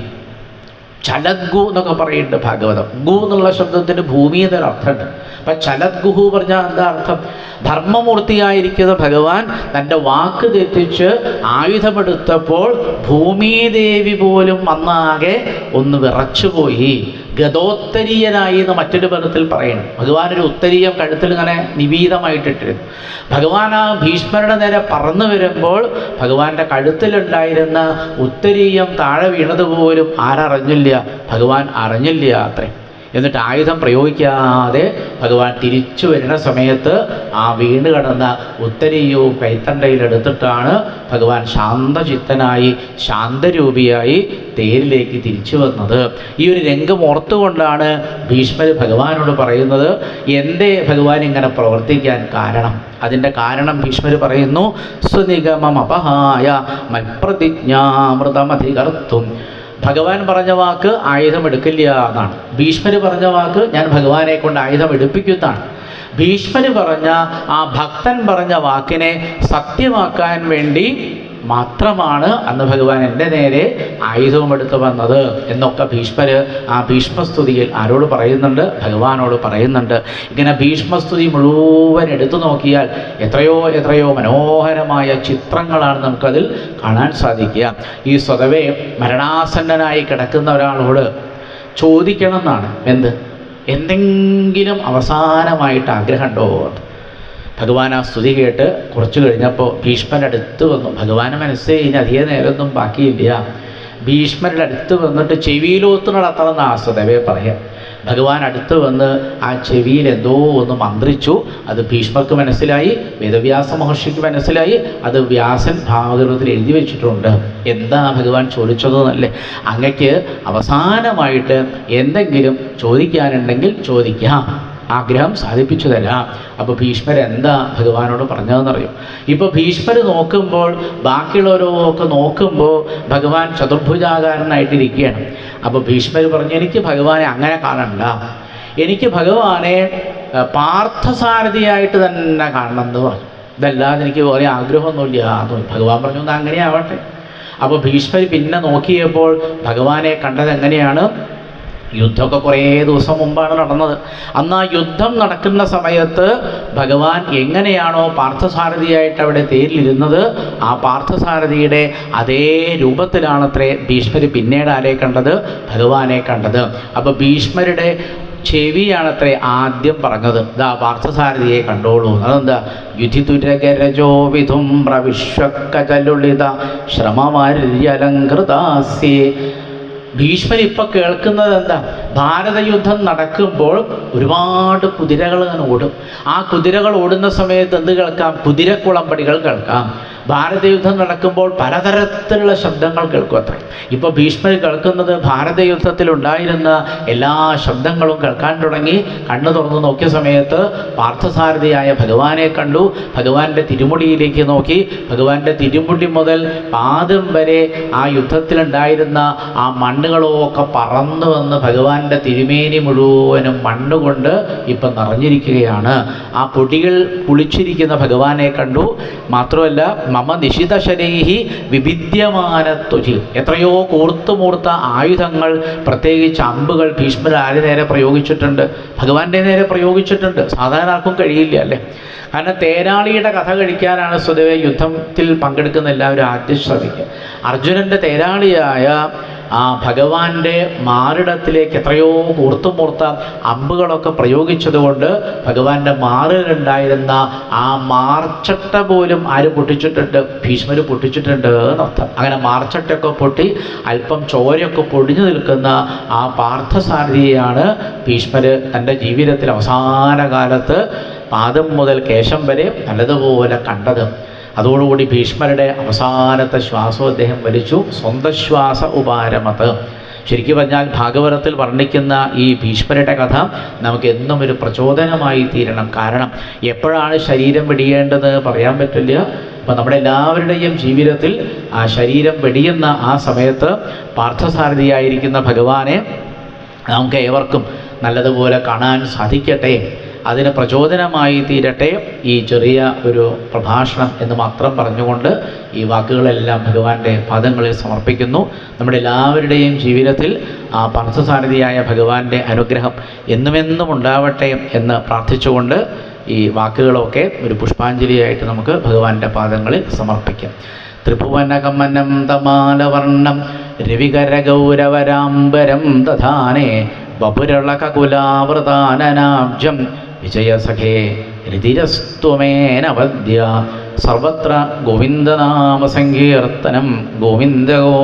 ചലദ്ഗു എന്നൊക്കെ പറയുന്നുണ്ട് ഭാഗവതം. ഗു എന്നുള്ള ശബ്ദത്തിന് ഭൂമി എന്നൊരു അർത്ഥമുണ്ട്. അപ്പം ചലദ്ഗുഹു പറഞ്ഞാൽ എന്താ അർത്ഥം? ധർമ്മമൂർത്തിയായിരിക്കുന്ന ഭഗവാൻ തൻ്റെ വാക്ക് തെറ്റിച്ച് ആയുധമെടുത്തപ്പോൾ ഭൂമിദേവി പോലും വന്നാകെ ഒന്ന് വിറച്ചുപോയി. ഗതോത്തരീയനായി എന്ന് മറ്റൊരു പദത്തിൽ പറയണം. ഭഗവാനൊരു ഉത്തരീയം കഴുത്തിൽ ഇങ്ങനെ നിവീതമായിട്ടിട്ടിരുന്നു. ഭഗവാൻ ആ ഭീഷ്മരുടെ നേരെ പറന്നു വരുമ്പോൾ ഭഗവാന്റെ കഴുത്തിലുണ്ടായിരുന്ന ഉത്തരീയം താഴെ വീണതുപോലും ആരറിഞ്ഞില്ല, ഭഗവാൻ അറിഞ്ഞില്ല അത്രേ. എന്നിട്ട് ആയുധം പ്രയോഗിക്കാതെ ഭഗവാൻ തിരിച്ചു വരുന്ന സമയത്ത് ആ വീണ് കിടന്ന ഉത്തരീയവും കൈത്തണ്ടയിലെടുത്തിട്ടാണ് ഭഗവാൻ ശാന്തചിത്തനായി ശാന്തരൂപിയായി തേരിലേക്ക് തിരിച്ചു വന്നത്. ഈ ഒരു രംഗം ഓർത്തുകൊണ്ടാണ് ഭീഷ്മർ ഭഗവാനോട് പറയുന്നത്, എന്തേ ഭഗവാൻ ഇങ്ങനെ പ്രവർത്തിക്കാൻ കാരണം? അതിൻ്റെ കാരണം ഭീഷ്മർ പറയുന്നു, സ്വനിഗമം അപഹായ മൽപ്രതിജ്ഞാമൃതമധികർത്തും. ഭഗവാൻ പറഞ്ഞ വാക്ക് ആയുധം എടുക്കില്ല എന്നാണ്. ഭീഷ്മർ പറഞ്ഞ വാക്ക് ഞാൻ ഭഗവാനെ കൊണ്ട് ആയുധം എടുപ്പിക്കുന്നതാണ്. ഭീഷ്മർ പറഞ്ഞ ആ ഭക്തൻ പറഞ്ഞ വാക്കിനെ സത്യമാക്കാൻ വേണ്ടി മാത്രമാണ് അന്ന് ഭഗവാൻ എൻ്റെ നേരെ ആയുധവും എടുത്തു വന്നത് എന്നൊക്കെ ഭീഷ്മർ ആ ഭീഷ്മസ്തുതിയിൽ ആരോട് പറയുന്നുണ്ട്? ഭഗവാനോട് പറയുന്നുണ്ട്. ഇങ്ങനെ ഭീഷ്മസ്തുതി മുഴുവൻ എടുത്തു നോക്കിയാൽ എത്രയോ എത്രയോ മനോഹരമായ ചിത്രങ്ങളാണ് നമുക്കതിൽ കാണാൻ സാധിക്കുക. ഈ സ്വതവേ മരണാസന്നനായി കിടക്കുന്ന ഒരാളോട് ചോദിക്കണം എന്നാണ്, എന്തെങ്കിലും അവസാനമായിട്ട് ആഗ്രഹമുണ്ടോ? ഭഗവാൻ ആ സ്തുതി കേട്ട് കുറച്ച് കഴിഞ്ഞപ്പോൾ ഭീഷ്മരുടെ അടുത്ത് വന്നു. ഭഗവാന് മനസ്സേ ഇനി അധികം നേരമൊന്നും ബാക്കിയില്ല. ഭീഷ്മരുടെ അടുത്ത് വന്നിട്ട് ചെവിയിലോത്ത് നടത്തണമെന്ന് സ്വതവേ പറയാം. ഭഗവാൻ അടുത്ത് വന്ന് ആ ചെവിയിൽ എന്തോ ഒന്ന് മന്ത്രിച്ചു. അത് ഭീഷ്മർക്ക് മനസ്സിലായി, വേദവ്യാസ മഹർഷിക്ക് മനസ്സിലായി. അത് വ്യാസൻ ഭാഗവതത്തിൽ എഴുതി വെച്ചിട്ടുണ്ട്. എന്താ ഭഗവാൻ ചോദിച്ചതെന്നല്ലേ? അങ്ങക്ക് അവസാനമായിട്ട് എന്തെങ്കിലും ചോദിക്കാനുണ്ടെങ്കിൽ ചോദിക്കാം, ആഗ്രഹം സാധിപ്പിച്ചു തരാം. അപ്പോൾ ഭീഷ്മർ എന്താ ഭഗവാനോട് പറഞ്ഞതെന്നറിയും. ഇപ്പോൾ ഭീഷ്മർ നോക്കുമ്പോൾ ബാക്കിയുള്ളവരൊക്കെ നോക്കുമ്പോൾ ഭഗവാൻ ചതുർഭുജാകാരനായിട്ടിരിക്കുകയാണ്. അപ്പോൾ ഭീഷ്മർ പറഞ്ഞു, എനിക്ക് ഭഗവാനെ അങ്ങനെ കാണണ്ട, എനിക്ക് ഭഗവാനെ പാർത്ഥസാരഥിയായിട്ട് തന്നെ കാണണം എന്ന് പറഞ്ഞു. ഇതല്ലാതെ എനിക്ക് വേറെ ആഗ്രഹമൊന്നുമില്ല എന്ന് പറഞ്ഞു. ഭഗവാൻ പറഞ്ഞു, എന്നാൽ അങ്ങനെ ആവട്ടെ. അപ്പോൾ ഭീഷ്മർ പിന്നെ നോക്കിയപ്പോൾ ഭഗവാനെ കണ്ടത് എങ്ങനെയാണ്? യുദ്ധമൊക്കെ കുറേ ദിവസം മുമ്പാണ് നടന്നത്. അന്ന് ആ യുദ്ധം നടക്കുന്ന സമയത്ത് ഭഗവാൻ എങ്ങനെയാണോ പാർത്ഥസാരഥിയായിട്ട് അവിടെ തേരിലിരുന്നത്, ആ പാർത്ഥസാരഥിയുടെ അതേ രൂപത്തിലാണത്രേ ഭീഷ്മർ പിന്നീട് ആരെ കണ്ടത്? ഭഗവാനെ കണ്ടത്. അപ്പോൾ ഭീഷ്മരുടെ ചെവിയാണത്രേ ആദ്യം പറഞ്ഞത്, ഇതാ പാർത്ഥസാരഥിയെ കണ്ടോളൂ. അതെന്താ? യുധിതുരകരജോ വിധുംബ്ര വിശ്വക്കചലുളിത ശ്രമമര്യലങ്കൃതാസ്യേ. ഭീഷ്മർ ഇപ്പം കേൾക്കുന്നത് എന്താ? ഭാരതയുദ്ധം നടക്കുമ്പോൾ ഒരുപാട് കുതിരകൾ അങ്ങനെ ഓടും. ആ കുതിരകൾ ഓടുന്ന സമയത്ത് എന്ത് കേൾക്കാം? കുതിരക്കുളമ്പടികൾ കേൾക്കാം. ഭാരതയുദ്ധം നടക്കുമ്പോൾ പലതരത്തിലുള്ള ശബ്ദങ്ങൾ കേൾക്കും അത്ര. ഇപ്പോൾ ഭീഷ്മർ കേൾക്കുന്നത് ഭാരതയുദ്ധത്തിലുണ്ടായിരുന്ന എല്ലാ ശബ്ദങ്ങളും കേൾക്കാൻ തുടങ്ങി. കണ്ണു തുറന്ന് നോക്കിയ സമയത്ത് പാർത്ഥസാരഥിയായ ഭഗവാനെ കണ്ടു. ഭഗവാന്റെ തിരുമുടിയിലേക്ക് നോക്കി. ഭഗവാന്റെ തിരുമുടി മുതൽ പാദം വരെ ആ യുദ്ധത്തിലുണ്ടായിരുന്ന ആ മണ്ണുകളൊക്കെ പറന്നു വന്ന് ഭഗവാന്റെ തിരുമേനി മുഴുവനും മണ്ണുകൊണ്ട് ഇപ്പം നിറഞ്ഞിരിക്കുകയാണ്. ആ പൊടികൾ കുളിച്ചിരിക്കുന്ന ഭഗവാനെ കണ്ടു. മാത്രമല്ല മമ നിശിതശരൈഹി വിഭിദ്യമാനത്വജി, എത്രയോ കൂർത്തുമൂർത്ത ആയുധങ്ങൾ, പ്രത്യേകിച്ച് അമ്പുകൾ ഭീഷ്മർ ആര് നേരെ പ്രയോഗിച്ചിട്ടുണ്ട്? ഭഗവാന്റെ നേരെ പ്രയോഗിച്ചിട്ടുണ്ട്. സാധാരണ ആർക്കും കഴിയില്ല അല്ലേ? കാരണം തേരാളിയുടെ കഥ കഴിക്കാനാണ് സ്വതവേ യുദ്ധത്തിൽ പങ്കെടുക്കുന്ന എല്ലാവരും ആദ്യം ശ്രമിക്കുക. അർജുനൻ്റെ തേരാളിയായ ആ ഭഗവാന്റെ മാറിടത്തിലേക്ക് എത്രയോ കൂർത്തുമൂർത്ത അമ്പുകളൊക്കെ പ്രയോഗിച്ചതുകൊണ്ട് ഭഗവാന്റെ മാറിലുണ്ടായിരുന്ന ആ മാർച്ചട്ട പോലും ആര് പൊട്ടിച്ചിട്ടുണ്ട്? ഭീഷ്മർ പൊട്ടിച്ചിട്ടുണ്ട് എന്നർത്ഥം. അങ്ങനെ മാർച്ചട്ടയൊക്കെ പൊട്ടി അല്പം ചോരയൊക്കെ പൊടിഞ്ഞു നിൽക്കുന്ന ആ പാർത്ഥസാരഥിയെയാണ് ഭീഷ്മർ തൻ്റെ ജീവിതത്തിൽ അവസാന കാലത്ത് പാദം മുതൽ കേശം വരെ നല്ലതുപോലെ കണ്ടത്. അതോടുകൂടി ഭീഷ്മരുടെ അവസാനത്തെ ശ്വാസം അദ്ദേഹം വലിച്ചു. സ്വന്തം ശ്വാസ ഉപാരമത്. ശരിക്കും പറഞ്ഞാൽ ഭാഗവതത്തിൽ വർണ്ണിക്കുന്ന ഈ ഭീഷ്മരുടെ കഥ നമുക്ക് എന്നും ഒരു പ്രചോദനമായി തീരണം. കാരണം എപ്പോഴാണ് ശരീരം വെടിയേണ്ടത് പറയാൻ പറ്റില്ല. അപ്പം നമ്മുടെ എല്ലാവരുടെയും ജീവിതത്തിൽ ആ ശരീരം വെടിയുന്ന ആ സമയത്ത് പാർത്ഥസാരഥിയായിരിക്കുന്ന ഭഗവാനെ നമുക്ക് ഏവർക്കും നല്ലതുപോലെ കാണാൻ സാധിക്കട്ടെ. അതിന് പ്രചോദനമായി തീരട്ടെ ഈ ചെറിയ ഒരു പ്രഭാഷണം എന്ന് മാത്രം പറഞ്ഞുകൊണ്ട് ഈ വാക്കുകളെല്ലാം ഭഗവാന്റെ പാദങ്ങളിൽ സമർപ്പിക്കുന്നു. നമ്മുടെ എല്ലാവരുടെയും ജീവിതത്തിൽ ആ പാർത്ഥസാരഥിയായ ഭഗവാന്റെ അനുഗ്രഹം എന്നുമെന്നും ഉണ്ടാവട്ടെ എന്ന് പ്രാർത്ഥിച്ചുകൊണ്ട് ഈ വാക്കുകളൊക്കെ ഒരു പുഷ്പാഞ്ജലിയായിട്ട് നമുക്ക് ഭഗവാന്റെ പാദങ്ങളിൽ സമർപ്പിക്കാം. ത്രിഭുവനകമനം തമാലവർണം രവികരഗൗരവരാംബരം ദധാനേ ബപുരളകകുലാവൃതാനനാബ്ജം വിജയസഖേ രുതിരസ്ത്വമേനവദ്യ സർവത്ര ഗോവിന്ദനാമസങ്കീർത്തനം ഗോവിന്ദ